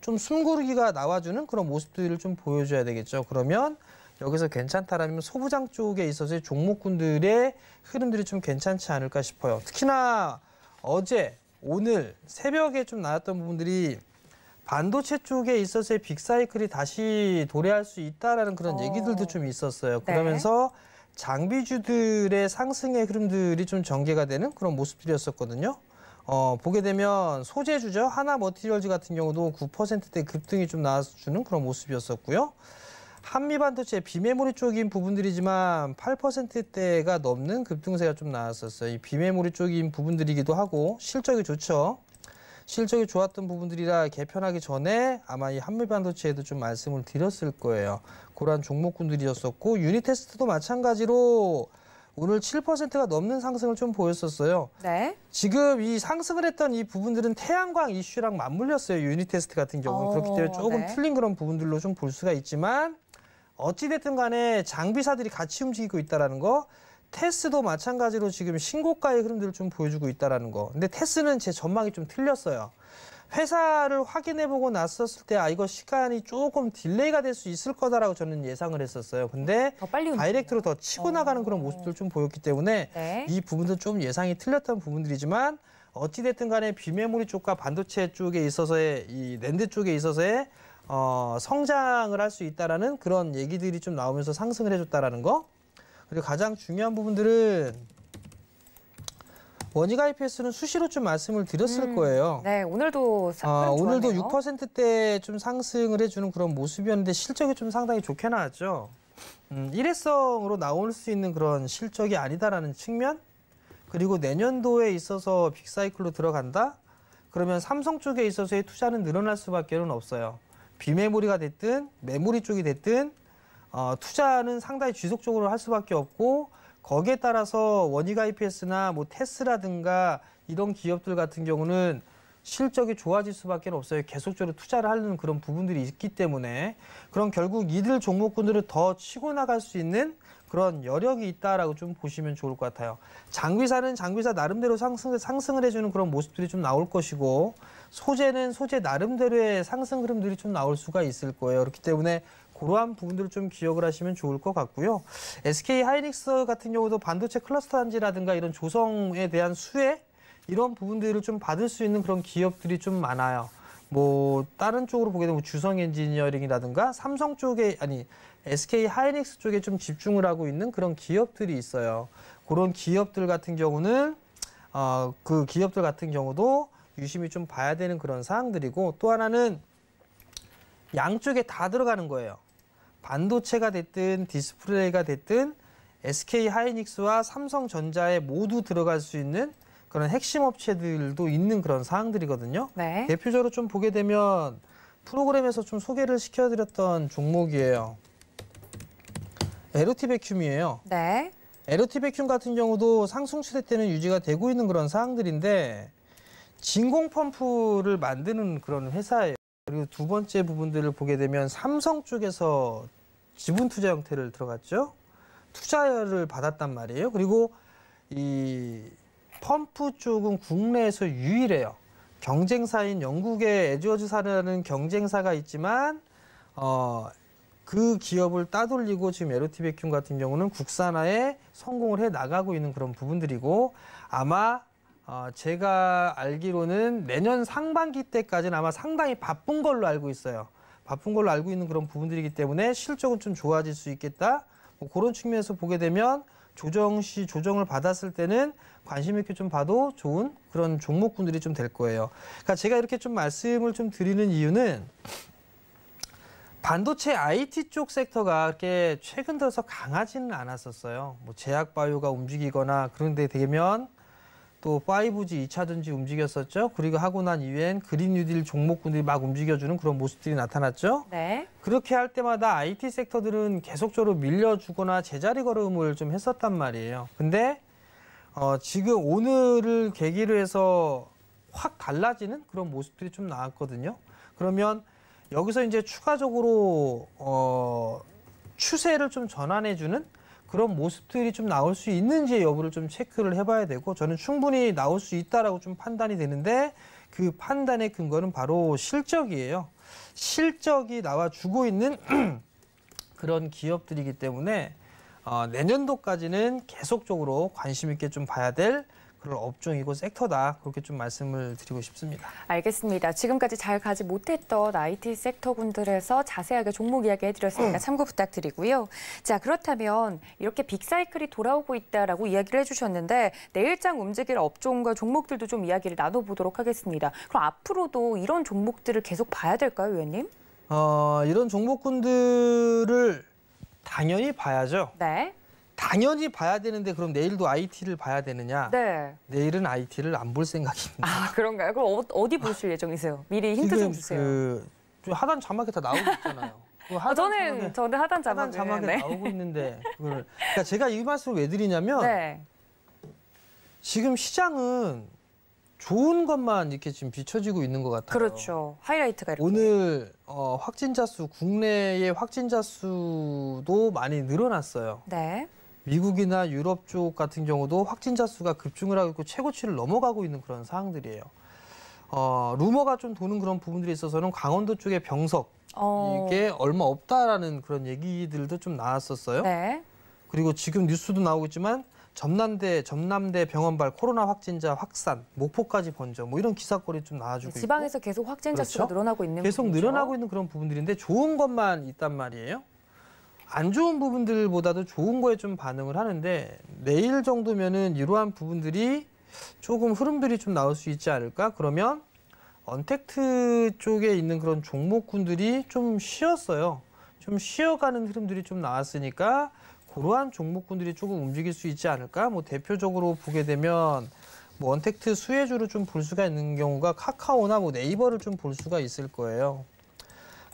Speaker 3: 좀 숨고르기가 나와주는 그런 모습들을 좀 보여줘야 되겠죠. 그러면 여기서 괜찮다라면 소부장 쪽에 있어서의 종목군들의 흐름들이 좀 괜찮지 않을까 싶어요. 특히나 어제, 오늘 새벽에 좀 나왔던 부분들이 반도체 쪽에 있어서의 빅사이클이 다시 도래할 수 있다라는 그런 얘기들도 좀 있었어요. 그러면서 장비주들의 상승의 흐름들이 좀 전개가 되는 그런 모습들이었었거든요. 보게 되면 소재주죠. 하나머티리얼즈 같은 경우도 9%대 급등이 좀 나와주는 그런 모습이었었고요. 한미반도체 비메모리 쪽인 부분들이지만 8%대가 넘는 급등세가 좀 나왔었어요. 이 비메모리 쪽인 부분들이기도 하고 실적이 좋죠. 실적이 좋았던 부분들이라 개편하기 전에 아마 이 한미반도체에도 좀 말씀을 드렸을 거예요. 그러한 종목군들이었었고, 유니테스트도 마찬가지로 오늘 7%가 넘는 상승을 좀 보였었어요.
Speaker 2: 네. 지금
Speaker 3: 이 상승을 했던 이 부분들은 태양광 이슈랑 맞물렸어요. 유니테스트 같은 경우는. 그렇기 때문에 조금 틀린 그런 부분들로 좀 볼 수가 있지만, 어찌됐든 간에 장비사들이 같이 움직이고 있다는 거, 테스도 마찬가지로 지금 신고가의 흐름들을 좀 보여주고 있다는 거. 근데 테스는 제 전망이 좀 틀렸어요. 회사를 확인해보고 났었을 때 이거 시간이 조금 딜레이가 될 수 있을 거다라고 저는 예상을 했었어요. 근데
Speaker 2: 더 빨리
Speaker 3: 다이렉트로 더 치고 나가는 그런 모습들을 좀 보였기 때문에
Speaker 2: 네.
Speaker 3: 이 부분도 좀 예상이 틀렸던 부분들이지만 어찌됐든 간에 비메모리 쪽과 반도체 쪽에 있어서의 이 낸드 쪽에 있어서의 성장을 할 수 있다라는 그런 얘기들이 좀 나오면서 상승을 해줬다라는 거. 그리고 가장 중요한 부분들은 원익 IPS는 수시로 좀 말씀을 드렸을 거예요.
Speaker 2: 네, 오늘도
Speaker 3: 오늘도 6%대 좀 상승을 해주는 그런 모습이었는데 실적이 좀 상당히 좋게 나왔죠. 일회성으로 나올 수 있는 그런 실적이 아니다라는 측면. 그리고 내년도에 있어서 빅사이클로 들어간다? 그러면 삼성 쪽에 있어서의 투자는 늘어날 수밖에 없어요. 비메모리가 됐든 메모리 쪽이 됐든 투자는 상당히 지속적으로 할 수밖에 없고 거기에 따라서 원익 IPS나 뭐 테스라든가 이런 기업들 같은 경우는 실적이 좋아질 수밖에 없어요. 계속적으로 투자를 하는 그런 부분들이 있기 때문에 그럼 결국 이들 종목군들을 더 치고 나갈 수 있는 그런 여력이 있다라고 좀 보시면 좋을 것 같아요. 장비사는 장비사 나름대로 상승을 해주는 그런 모습들이 좀 나올 것이고 소재는 소재 나름대로의 상승 흐름들이 좀 나올 수가 있을 거예요. 그렇기 때문에 그러한 부분들을 좀 기억을 하시면 좋을 것 같고요. SK 하이닉스 같은 경우도 반도체 클러스터 단지라든가 이런 조성에 대한 수혜 이런 부분들을 좀 받을 수 있는 그런 기업들이 좀 많아요. 뭐 다른 쪽으로 보게 되면 주성 엔지니어링이라든가 삼성 쪽에 SK 하이닉스 쪽에 좀 집중을 하고 있는 그런 기업들이 있어요. 그런 기업들 같은 경우는 그 기업들 같은 경우도 유심히 좀 봐야 되는 그런 사항들이고 또 하나는 양쪽에 다 들어가는 거예요. 반도체가 됐든 디스플레이가 됐든 SK 하이닉스와 삼성전자에 모두 들어갈 수 있는 그런 핵심 업체들도 있는 그런 사항들이거든요.
Speaker 2: 네.
Speaker 3: 대표적으로 좀 보게 되면 프로그램에서 좀 소개를 시켜드렸던 종목이에요. LOT 백큐이에요.
Speaker 2: 네.
Speaker 3: LOT 백큐 같은 경우도 상승 추세 때는 유지가 되고 있는 그런 사항들인데 진공 펌프를 만드는 그런 회사예요. 그리고 두 번째 부분들을 보게 되면 삼성 쪽에서 지분 투자 형태를 들어갔죠. 투자를 받았단 말이에요. 그리고 이 펌프 쪽은 국내에서 유일해요. 경쟁사인 영국의 에드워즈사라는 경쟁사가 있지만 그 기업을 따돌리고 지금 LOT 백큐 같은 경우는 국산화에 성공을 해 나가고 있는 그런 부분들이고 아마 제가 알기로는 내년 상반기 때까지는 아마 상당히 바쁜 걸로 알고 있어요. 바쁜 걸로 알고 있는 그런 부분들이기 때문에 실적은 좀 좋아질 수 있겠다. 뭐 그런 측면에서 보게 되면 조정을 받았을 때는 관심 있게 좀 봐도 좋은 그런 종목군들이 좀 될 거예요. 그러니까 제가 이렇게 좀 말씀을 좀 드리는 이유는 반도체 IT 쪽 섹터가 그렇게 최근 들어서 강하지는 않았었어요. 뭐 제약바이오가 움직이거나 그런데 되면 또 5G 2차 전지 움직였었죠. 그리고 하고 난 이후엔 그린 뉴딜 종목군들이 막 움직여주는 그런 모습들이 나타났죠.
Speaker 2: 네.
Speaker 3: 그렇게 할 때마다 IT 섹터들은 계속적으로 밀려주거나 제자리 걸음을 좀 했었단 말이에요. 근데 지금 오늘을 계기로 해서 확 달라지는 그런 모습들이 좀 나왔거든요. 그러면 여기서 이제 추가적으로 추세를 좀 전환해주는 그런 모습들이 좀 나올 수 있는지 여부를 좀 체크를 해봐야 되고 저는 충분히 나올 수 있다라고 좀 판단이 되는데 그 판단의 근거는 바로 실적이에요. 실적이 나와주고 있는 그런 기업들이기 때문에 내년도까지는 계속적으로 관심 있게 좀 봐야 될 그런 업종이고 섹터다. 그렇게 좀 말씀을 드리고 싶습니다.
Speaker 2: 알겠습니다. 지금까지 잘 가지 못했던 IT 섹터군들에서 자세하게 종목 이야기 해드렸으니까 참고 부탁드리고요. 자, 그렇다면 이렇게 빅사이클이 돌아오고 있다라고 이야기를 해주셨는데 내일장 움직일 업종과 종목들도 좀 이야기를 나눠보도록 하겠습니다. 그럼 앞으로도 이런 종목들을 계속 봐야 될까요, 위원님?
Speaker 3: 이런 종목군들을 당연히 봐야죠.
Speaker 2: 네.
Speaker 3: 당연히 봐야 되는데 그럼 내일도 IT를 봐야 되느냐?
Speaker 2: 네.
Speaker 3: 내일은 IT를 안 볼 생각입니다.
Speaker 2: 아, 그런가요? 그럼 어디 보실 예정이세요? 미리 힌트 좀 주세요.
Speaker 3: 지금 하단 자막에 다 나오고 있잖아요.
Speaker 2: 저는 하단
Speaker 3: 자막에
Speaker 2: 네.
Speaker 3: 나오고 있는데 그러니까 제가 이 말씀을 왜 드리냐면
Speaker 2: 네.
Speaker 3: 지금 시장은 좋은 것만 이렇게 지금 비춰지고 있는 것 같아요.
Speaker 2: 그렇죠. 하이라이트가 이렇게.
Speaker 3: 오늘 확진자 수 국내의 확진자 수도 많이 늘어났어요.
Speaker 2: 네.
Speaker 3: 미국이나 유럽 쪽 같은 경우도 확진자 수가 급증을 하고 있고 최고치를 넘어가고 있는 그런 상황들이에요. 루머가 좀 도는 그런 부분들이 있어서는 강원도 쪽에 병석 이게 얼마 없다라는 그런 얘기들도 좀 나왔었어요.
Speaker 2: 네.
Speaker 3: 그리고 지금 뉴스도 나오고 있지만 전남대 병원발 코로나 확진자 확산, 목포까지 번져 뭐 이런 기사거리 좀 나와주고 있고.
Speaker 2: 지방에서 계속 확진자 수가
Speaker 3: 그렇죠?
Speaker 2: 늘어나고 있는
Speaker 3: 계속
Speaker 2: 부분이죠.
Speaker 3: 늘어나고 있는 그런 부분들인데 좋은 것만 있단 말이에요. 안 좋은 부분들보다도 좋은 거에 좀 반응을 하는데 내일 정도면은 이러한 부분들이 조금 흐름들이 좀 나올 수 있지 않을까? 그러면 언택트 쪽에 있는 그런 종목군들이 좀 쉬었어요. 좀 쉬어가는 흐름들이 좀 나왔으니까 그러한 종목군들이 조금 움직일 수 있지 않을까? 뭐 대표적으로 보게 되면 뭐 언택트 수혜주로 좀 볼 수가 있는 경우가 카카오나 뭐 네이버를 좀 볼 수가 있을 거예요.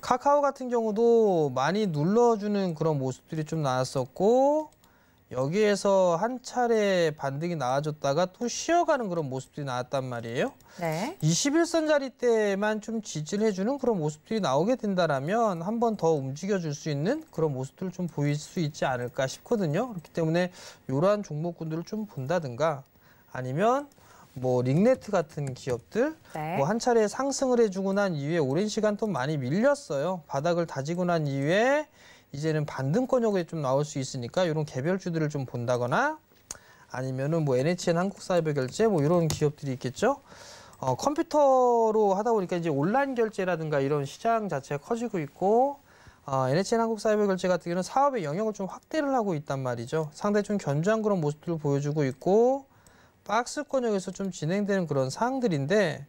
Speaker 3: 카카오 같은 경우도 많이 눌러주는 그런 모습들이 좀 나왔었고 여기에서 한 차례 반등이 나와줬다가 또 쉬어가는 그런 모습들이 나왔단 말이에요.
Speaker 2: 네.
Speaker 3: 21선짜리 때만 좀 지지를 해주는 그런 모습들이 나오게 된다라면 한 번 더 움직여줄 수 있는 그런 모습들을 좀 보일 수 있지 않을까 싶거든요. 그렇기 때문에 이러한 종목군들을 좀 본다든가 아니면 뭐 링네트 같은 기업들
Speaker 2: 네.
Speaker 3: 뭐 한 차례 상승을 해주고 난 이후에 오랜 시간 또 많이 밀렸어요. 바닥을 다지고 난 이후에 이제는 반등권역에 좀 나올 수 있으니까 이런 개별주들을 좀 본다거나 아니면은 뭐 NHN 한국사이버결제 뭐 이런 기업들이 있겠죠. 컴퓨터로 하다 보니까 이제 온라인 결제라든가 이런 시장 자체가 커지고 있고 NHN 한국사이버결제 같은 경우는 사업의 영역을 좀 확대를 하고 있단 말이죠. 상당히 좀 견조한 그런 모습들을 보여주고 있고 박스권역에서 좀 진행되는 그런 사항들인데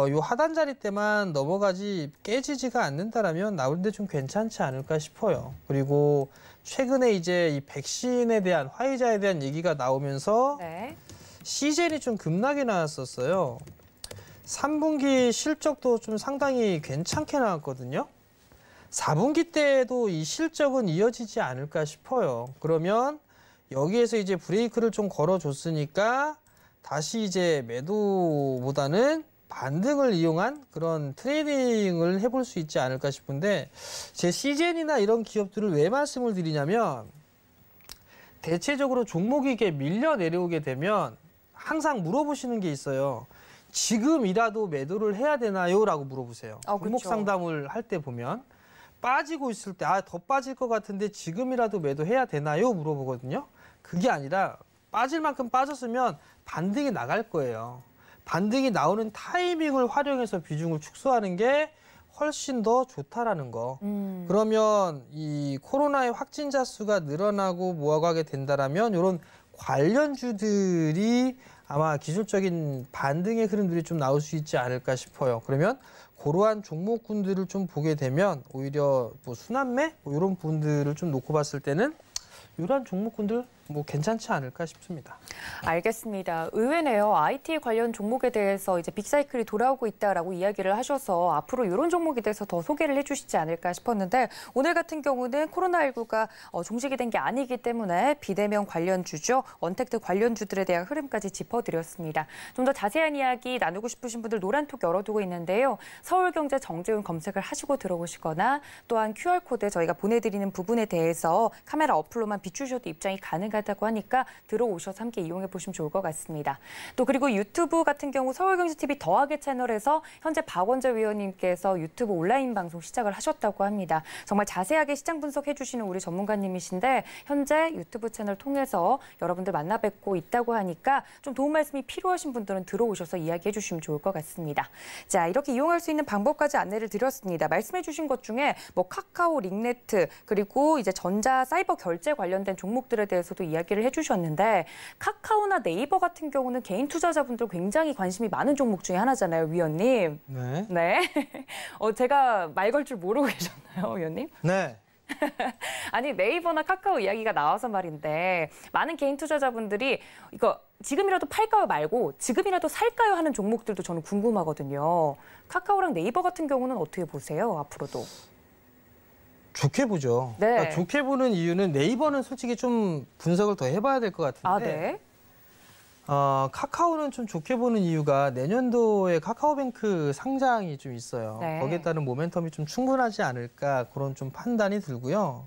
Speaker 3: 요 하단 자리 때만 넘어가지 깨지지가 않는다라면 나오는데 좀 괜찮지 않을까 싶어요. 그리고 최근에 이제 이 백신에 대한 화이자에 대한 얘기가 나오면서
Speaker 2: 네.
Speaker 3: 시젠이 좀 급락이 나왔었어요. 3분기 실적도 좀 상당히 괜찮게 나왔거든요. 4분기 때도 이 실적은 이어지지 않을까 싶어요. 그러면 여기에서 이제 브레이크를 좀 걸어줬으니까 다시 이제 매도보다는 반등을 이용한 그런 트레이딩을 해볼 수 있지 않을까 싶은데 제 시젠이나 이런 기업들을 왜 말씀을 드리냐면 대체적으로 종목이 이게 밀려 내려오게 되면 항상 물어보시는 게 있어요. 지금이라도 매도를 해야 되나요? 라고 물어보세요. 종목
Speaker 2: 그렇죠.
Speaker 3: 상담을 할 때 보면 빠지고 있을 때 더 빠질 것 같은데 지금이라도 매도해야 되나요? 물어보거든요. 그게 아니라 빠질 만큼 빠졌으면 반등이 나갈 거예요. 반등이 나오는 타이밍을 활용해서 비중을 축소하는 게 훨씬 더 좋다라는 거. 그러면 이 코로나의 확진자 수가 늘어나고 뭐하고 하게 된다라면 이런 관련주들이 아마 기술적인 반등의 흐름들이 좀 나올 수 있지 않을까 싶어요. 그러면 그러한 종목군들을 좀 보게 되면 오히려 뭐 순환매 뭐 이런 부분들을 좀 놓고 봤을 때는 이러한 종목군들 뭐 괜찮지 않을까 싶습니다.
Speaker 2: 알겠습니다. 의외네요. IT 관련 종목에 대해서 이제 빅사이클이 돌아오고 있다라고 이야기를 하셔서 앞으로 이런 종목에 대해서 더 소개를 해주시지 않을까 싶었는데 오늘 같은 경우는 코로나19가 종식이 된 게 아니기 때문에 비대면 관련주죠. 언택트 관련주들에 대한 흐름까지 짚어드렸습니다. 좀 더 자세한 이야기 나누고 싶으신 분들 노란톡 열어두고 있는데요. 서울경제 정재훈 검색을 하시고 들어오시거나 또한 QR코드 저희가 보내드리는 부분에 대해서 카메라 어플로만 비추셔도 입장이 가능하다고 하니까 들어오셔서 함께 이용해 보시면 좋을 것 같습니다. 또 그리고 유튜브 같은 경우 서울경제TV 더하기 채널에서 현재 박원재 위원님께서 유튜브 온라인 방송 시작을 하셨다고 합니다. 정말 자세하게 시장 분석해 주시는 우리 전문가님이신데 현재 유튜브 채널 통해서 여러분들 만나 뵙고 있다고 하니까 좀 도움 말씀이 필요하신 분들은 들어오셔서 이야기해 주시면 좋을 것 같습니다. 자, 이렇게 이용할 수 있는 방법까지 안내를 드렸습니다. 말씀해 주신 것 중에 뭐 카카오, 링네트 그리고 이제 전자 사이버 결제 관련된 종목들에 대해서도 이야기를 해주셨는데 카카오나 네이버 같은 경우는 개인 투자자분들 굉장히 관심이 많은 종목 중에 하나잖아요, 위원님.
Speaker 3: 네.
Speaker 2: 네. 제가 말 걸 줄 모르고 계셨나요, 위원님?
Speaker 3: 네.
Speaker 2: 아니 네이버나 카카오 이야기가 나와서 말인데 많은 개인 투자자분들이 이거 지금이라도 팔까요 말고 지금이라도 살까요 하는 종목들도 저는 궁금하거든요. 카카오랑 네이버 같은 경우는 어떻게 보세요, 앞으로도?
Speaker 3: 좋게 보죠.
Speaker 2: 네.
Speaker 3: 그러니까 좋게 보는 이유는 네이버는 솔직히 좀 분석을 더 해봐야 될 것 같은데
Speaker 2: 아, 네.
Speaker 3: 카카오는 좀 좋게 보는 이유가 내년도에 카카오뱅크 상장이 좀 있어요.
Speaker 2: 네.
Speaker 3: 거기에 따른 모멘텀이 좀 충분하지 않을까 그런 좀 판단이 들고요.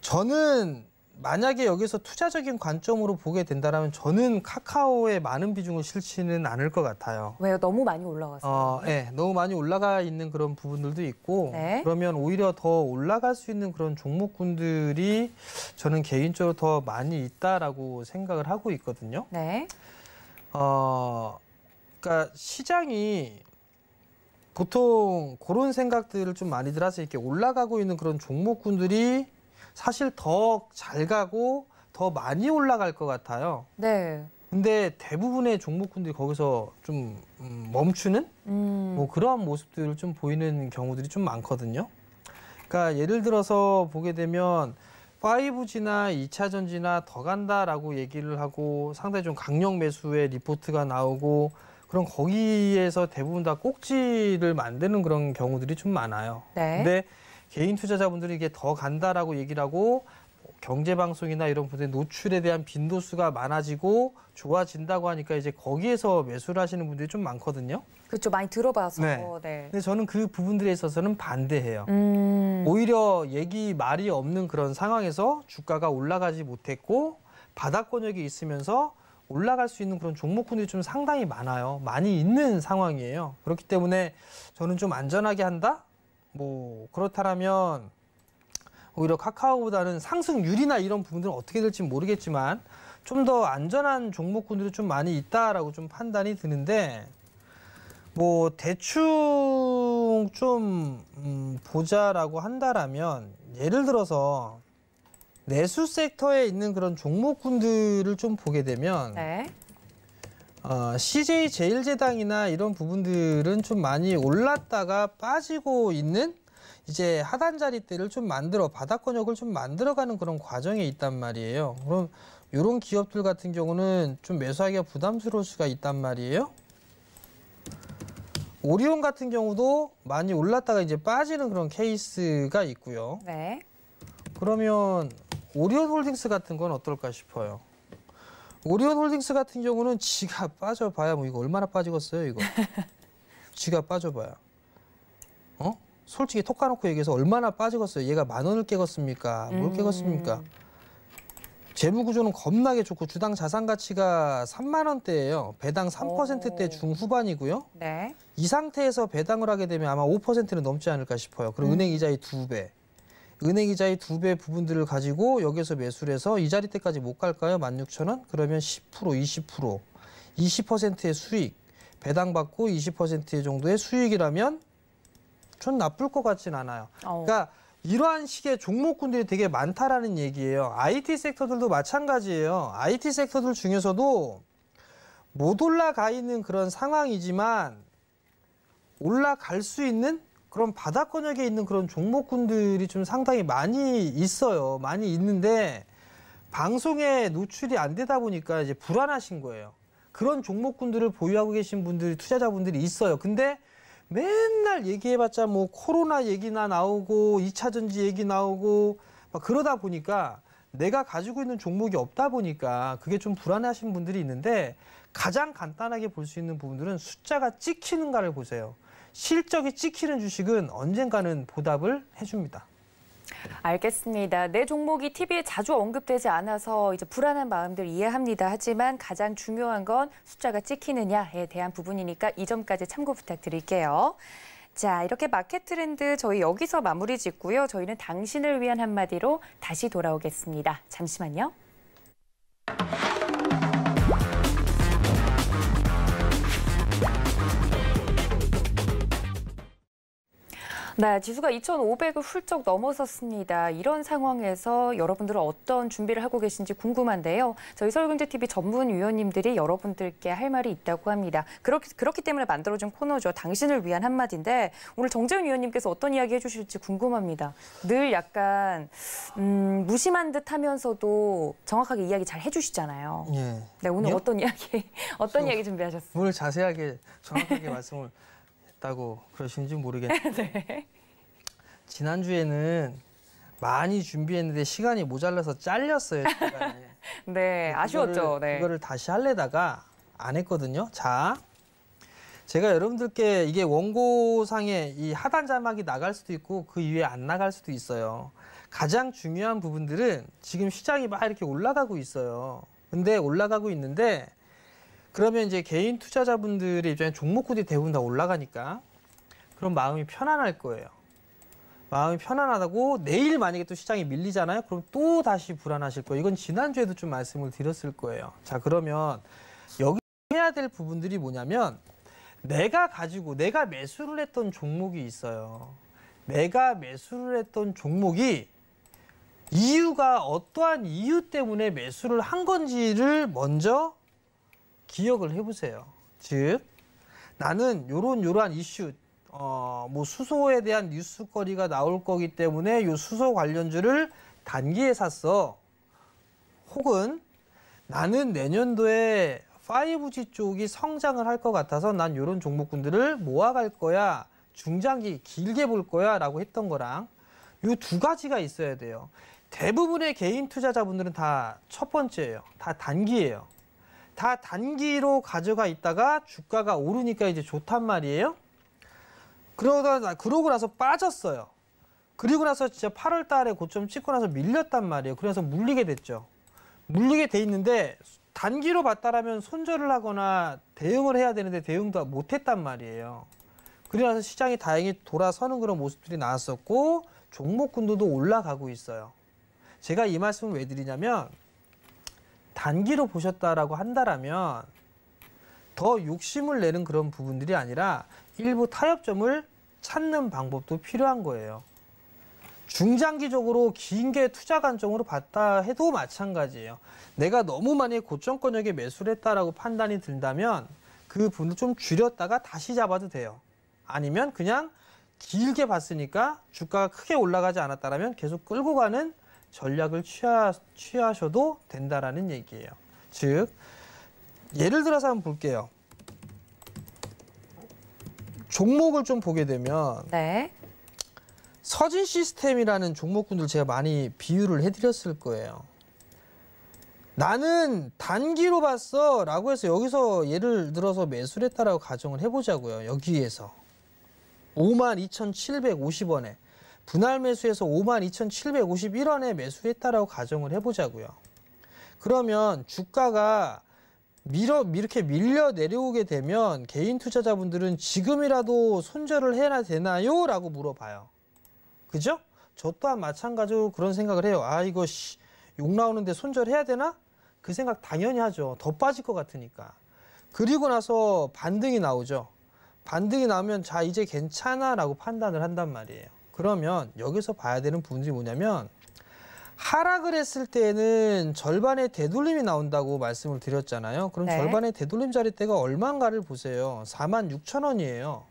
Speaker 3: 저는 만약에 여기서 투자적인 관점으로 보게 된다면 저는 카카오에 많은 비중을 실지는 않을 것 같아요.
Speaker 2: 왜요? 너무 많이 올라가서.
Speaker 3: 네, 너무 많이 올라가 있는 그런 부분들도 있고
Speaker 2: 네.
Speaker 3: 그러면 오히려 더 올라갈 수 있는 그런 종목군들이 저는 개인적으로 더 많이 있다라고 생각을 하고 있거든요.
Speaker 2: 네.
Speaker 3: 그러니까 시장이 보통 그런 생각들을 좀 많이들 하세요. 이렇게 올라가고 있는 그런 종목군들이 사실 더 잘 가고 더 많이 올라갈 것 같아요.
Speaker 2: 네.
Speaker 3: 근데 대부분의 종목군들이 거기서 좀 멈추는 뭐 그러한 모습들을 좀 보이는 경우들이 좀 많거든요. 그러니까 예를 들어서 보게 되면 5G나 2차 전지나 더 간다라고 얘기를 하고 상당히 좀 강력 매수의 리포트가 나오고 그럼 거기에서 대부분 다 꼭지를 만드는 그런 경우들이 좀 많아요.
Speaker 2: 네.
Speaker 3: 근데 개인 투자자분들이 이게 더 간다라고 얘기를 하고 경제방송이나 이런 분들 노출에 대한 빈도수가 많아지고 좋아진다고 하니까 이제 거기에서 매수를 하시는 분들이 좀 많거든요.
Speaker 2: 그렇죠. 많이 들어봐서.
Speaker 3: 네.
Speaker 2: 네.
Speaker 3: 근데 저는 그 부분들에 있어서는 반대해요. 오히려 얘기 말이 없는 그런 상황에서 주가가 올라가지 못했고 바닥권역이 있으면서 올라갈 수 있는 그런 종목군들이 좀 상당히 많아요. 많이 있는 상황이에요. 그렇기 때문에 저는 좀 안전하게 한다? 뭐 그렇다면 오히려 카카오보다는 상승률이나 이런 부분들은 어떻게 될지 모르겠지만 좀 더 안전한 종목군들이 좀 많이 있다라고 좀 판단이 드는데 뭐 대충 좀 보자라고 한다라면 예를 들어서 내수 섹터에 있는 그런 종목군들을 좀 보게 되면
Speaker 2: 네.
Speaker 3: CJ 제일제당이나 이런 부분들은 좀 많이 올랐다가 빠지고 있는 이제 하단 자리대를 좀 만들어 바닥권역을 좀 만들어가는 그런 과정에 있단 말이에요. 그럼 이런 기업들 같은 경우는 좀 매수하기가 부담스러울 수가 있단 말이에요. 오리온 같은 경우도 많이 올랐다가 이제 빠지는 그런 케이스가 있고요.
Speaker 2: 네.
Speaker 3: 그러면 오리온 홀딩스 같은 건 어떨까 싶어요. 오리온 홀딩스 같은 경우는 지가 빠져봐야 뭐 이거 얼마나 빠지겠어요 이거. 지가 빠져봐야. 솔직히 톡 까놓고 얘기해서 얼마나 빠지겠어요. 얘가 10,000원을 깨겠습니까? 뭘 깨겠습니까? 재무구조는 겁나게 좋고 주당 자산가치가 3만 원대예요. 배당 3%대 중후반이고요.
Speaker 2: 네.
Speaker 3: 이 상태에서 배당을 하게 되면 아마 5%는 넘지 않을까 싶어요. 그리고 은행 이자의 2배. 은행 이자의 2배 부분들을 가지고 여기서 매수를 해서 이 자리 때까지 못 갈까요? 16,000원? 그러면 10%, 20%의 수익. 배당받고 20% 정도의 수익이라면 전 나쁠 것 같진 않아요. 그러니까 이러한 식의 종목군들이 되게 많다라는 얘기예요. IT 섹터들도 마찬가지예요. IT 섹터들 중에서도 못 올라가 있는 그런 상황이지만 올라갈 수 있는 그런 바닥권역에 있는 그런 종목군들이 좀 상당히 많이 있어요. 많이 있는데 방송에 노출이 안 되다 보니까 이제 불안하신 거예요. 그런 종목군들을 보유하고 계신 분들이 투자자분들이 있어요. 근데 맨날 얘기해봤자 뭐 코로나 얘기나 나오고 2차 전지 얘기 나오고 막 그러다 보니까 내가 가지고 있는 종목이 없다 보니까 그게 좀 불안해하신 분들이 있는데 가장 간단하게 볼 수 있는 부분들은 숫자가 찍히는가를 보세요. 실적이 찍히는 주식은 언젠가는 보답을 해줍니다.
Speaker 2: 알겠습니다. 내 종목이 TV에 자주 언급되지 않아서 이제 불안한 마음들 이해합니다. 하지만 가장 중요한 건 숫자가 찍히느냐에 대한 부분이니까 이 점까지 참고 부탁드릴게요. 자, 이렇게 마켓 트렌드 저희 여기서 마무리 짓고요. 저희는 당신을 위한 한마디로 다시 돌아오겠습니다. 잠시만요. 네, 지수가 2,500을 훌쩍 넘어섰습니다. 이런 상황에서 여러분들은 어떤 준비를 하고 계신지 궁금한데요. 저희 서울경제TV 전문위원님들이 여러분들께 할 말이 있다고 합니다. 그렇기 때문에 만들어준 코너죠. 당신을 위한 한마디인데 오늘 정재훈 위원님께서 어떤 이야기 해주실지 궁금합니다. 늘 약간 무심한 듯 하면서도 정확하게 이야기 잘 해주시잖아요.
Speaker 3: 예.
Speaker 2: 네, 오늘
Speaker 3: 요?
Speaker 2: 어떤 이야기 준비하셨어요?
Speaker 3: 뭘 자세하게 정확하게 말씀을 했다고 그러시는지 모르겠는데
Speaker 2: 네.
Speaker 3: 지난주에는 많이 준비했는데 시간이 모자라서 잘렸어요. 시간이.
Speaker 2: 네, 아쉬웠죠. 네.
Speaker 3: 그거를 다시 하려다가 안 했거든요. 자, 제가 여러분들께 이게 원고상에 이 하단 자막이 나갈 수도 있고 그 이외에 안 나갈 수도 있어요. 가장 중요한 부분들은 지금 시장이 막 이렇게 올라가고 있어요. 근데 올라가고 있는데 그러면 이제 개인 투자자분들의 입장에 종목군이 대부분 다 올라가니까 그럼 마음이 편안할 거예요. 마음이 편안하다고 내일 만약에 또 시장이 밀리잖아요. 그럼 또 다시 불안하실 거예요. 이건 지난주에도 좀 말씀을 드렸을 거예요. 자, 그러면 여기 해야 될 부분들이 뭐냐면 내가 매수를 했던 종목이 있어요. 내가 매수를 했던 종목이 이유가 어떠한 이유 때문에 매수를 한 건지를 먼저 기억을 해보세요. 즉, 나는 요러한 이슈, 뭐 수소에 대한 뉴스거리가 나올 거기 때문에 요 수소 관련주를 단기에 샀어. 혹은 나는 내년도에 5G 쪽이 성장을 할 것 같아서 난 요런 종목군들을 모아갈 거야. 중장기 길게 볼 거야 라고 했던 거랑 요 두 가지가 있어야 돼요. 대부분의 개인 투자자분들은 다 첫 번째예요. 다 단기예요. 다 단기로 가져가 있다가 주가가 오르니까 이제 좋단 말이에요. 그러고 나서 빠졌어요. 그리고 나서 진짜 8월 달에 고점 찍고 나서 밀렸단 말이에요. 그래서 물리게 됐죠. 물리게 돼 있는데 단기로 봤다라면 손절을 하거나 대응을 해야 되는데 대응도 못했단 말이에요. 그리고 나서 시장이 다행히 돌아서는 그런 모습들이 나왔었고 종목군도도 올라가고 있어요. 제가 이 말씀을 왜 드리냐면 단기로 보셨다라고 한다라면 더 욕심을 내는 그런 부분들이 아니라 일부 타협점을 찾는 방법도 필요한 거예요. 중장기적으로 긴게 투자 관점으로 봤다 해도 마찬가지예요. 내가 너무 많이 고점권역에 매수를 했다라고 판단이 든다면 그 부분을 좀 줄였다가 다시 잡아도 돼요. 아니면 그냥 길게 봤으니까 주가가 크게 올라가지 않았다라면 계속 끌고 가는 전략을 취하셔도 된다라는 얘기예요. 즉, 예를 들어서 한번 볼게요. 종목을 좀 보게 되면
Speaker 2: 네.
Speaker 3: 서진 시스템이라는 종목군들 제가 많이 비유를 해드렸을 거예요. 나는 단기로 봤어 라고 해서 여기서 예를 들어서 매수를 했다라고 가정을 해보자고요. 여기에서 52,750원에 분할 매수해서 52,751원에 매수했다라고 가정을 해보자고요. 그러면 주가가 이렇게 밀려 내려오게 되면 개인 투자자분들은 지금이라도 손절을 해야 되나요? 라고 물어봐요. 그죠? 저 또한 마찬가지로 그런 생각을 해요. 아, 이거 욕 나오는데 손절해야 되나? 그 생각 당연히 하죠. 더 빠질 것 같으니까. 그리고 나서 반등이 나오죠. 반등이 나오면 자, 이제 괜찮아 라고 판단을 한단 말이에요. 그러면 여기서 봐야 되는 부분이 뭐냐면 하락을 했을 때는 절반의 되돌림이 나온다고 말씀을 드렸잖아요. 그럼
Speaker 2: 네.
Speaker 3: 절반의 되돌림 자리대가 얼마인가를 보세요. 46,000원이에요.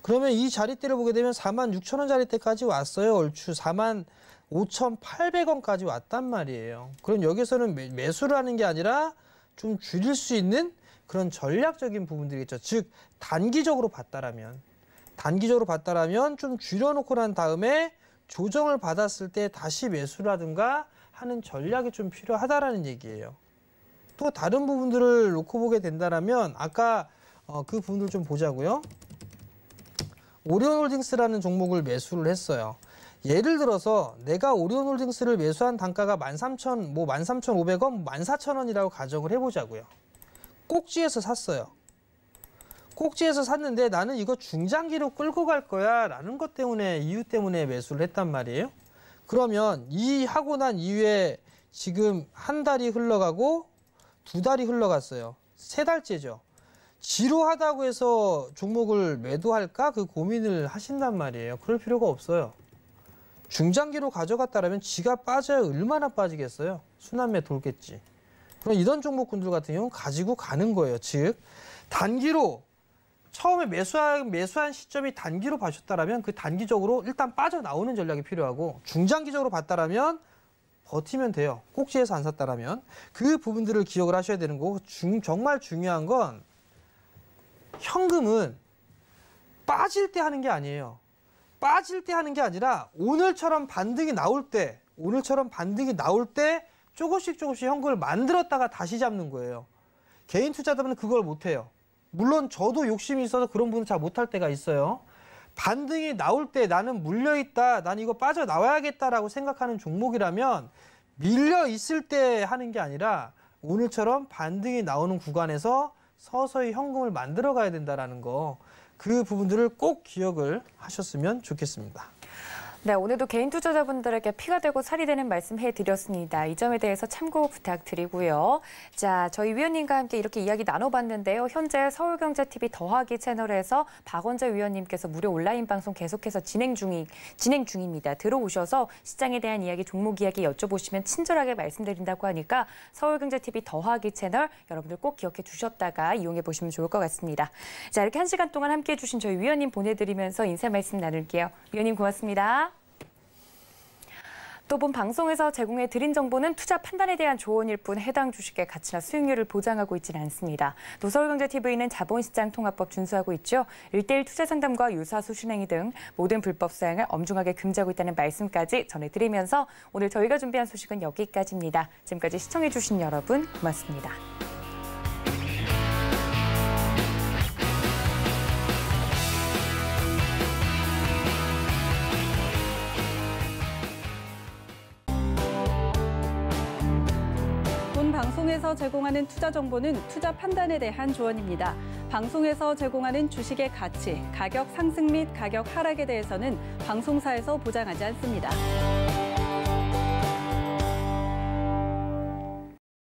Speaker 3: 그러면 이 자리대를 보게 되면 46,000원 자리대까지 왔어요. 얼추 45,800원까지 왔단 말이에요. 그럼 여기서는 매수를 하는 게 아니라 좀 줄일 수 있는 그런 전략적인 부분들이겠죠. 즉 단기적으로 봤다라면 좀 줄여놓고 난 다음에 조정을 받았을 때 다시 매수라든가 하는 전략이 좀 필요하다라는 얘기예요. 또 다른 부분들을 놓고 보게 된다라면 아까 그 부분들 좀 보자고요. 오리온홀딩스라는 종목을 매수를 했어요. 예를 들어서 내가 오리온홀딩스를 매수한 단가가 13,500원, 14,000원이라고 가정을 해보자고요. 꼭지에서 샀어요. 꼭지에서 샀는데 나는 이거 중장기로 끌고 갈 거야 라는 것 때문에 이유 때문에 매수를 했단 말이에요. 그러면 이 하고 난 이후에 지금 한 달이 흘러가고 두 달이 흘러갔어요. 세 달째죠. 지루하다고 해서 종목을 매도할까? 그 고민을 하신단 말이에요. 그럴 필요가 없어요. 중장기로 가져갔다라면 지가 빠져야 얼마나 빠지겠어요? 순환매 돌겠지. 그럼 이런 종목군들 같은 경우는 가지고 가는 거예요. 즉 단기로 처음에 매수한 시점이 단기로 봐셨다라면 그 단기적으로 일단 빠져나오는 전략이 필요하고 중장기적으로 봤다라면 버티면 돼요. 꼭지에서 안 샀다라면. 그 부분들을 기억을 하셔야 되는 거고 정말 중요한 건 현금은 빠질 때 하는 게 아니에요. 빠질 때 하는 게 아니라 오늘처럼 반등이 나올 때 조금씩 현금을 만들었다가 다시 잡는 거예요. 개인 투자자들은 그걸 못해요. 물론 저도 욕심이 있어서 그런 분은 잘 못할 때가 있어요. 반등이 나올 때 나는 물려있다, 난 이거 빠져나와야겠다라고 생각하는 종목이라면 밀려 있을 때 하는 게 아니라 오늘처럼 반등이 나오는 구간에서 서서히 현금을 만들어 가야 된다는 거, 그 부분들을 꼭 기억을 하셨으면 좋겠습니다.
Speaker 2: 네, 오늘도 개인 투자자분들에게 피가 되고 살이 되는 말씀 해드렸습니다. 이 점에 대해서 참고 부탁드리고요. 자, 저희 위원님과 함께 이렇게 이야기 나눠봤는데요. 현재 서울경제TV 더하기 채널에서 박원재 위원님께서 무료 온라인 방송 계속해서 진행 중입니다. 들어오셔서 시장에 대한 이야기, 종목 이야기 여쭤보시면 친절하게 말씀드린다고 하니까 서울경제TV 더하기 채널 여러분들 꼭 기억해 두셨다가 이용해 보시면 좋을 것 같습니다. 자, 이렇게 1시간 동안 함께해 주신 저희 위원님 보내드리면서 인사 말씀 나눌게요. 위원님 고맙습니다. 또 본 방송에서 제공해 드린 정보는 투자 판단에 대한 조언일 뿐 해당 주식의 가치나 수익률을 보장하고 있지는 않습니다. 또 서울경제TV는 자본시장 통합법 준수하고 있죠. 1:1 투자 상담과 유사 수신행위 등 모든 불법 사용을 엄중하게 금지하고 있다는 말씀까지 전해드리면서 오늘 저희가 준비한 소식은 여기까지입니다. 지금까지 시청해 주신 여러분 고맙습니다.
Speaker 1: 방송에서 제공하는 투자 정보는 투자 판단에 대한 조언입니다. 방송에서 제공하는 주식의 가치, 가격 상승 및 가격 하락에 대해서는 방송사에서 보장하지 않습니다.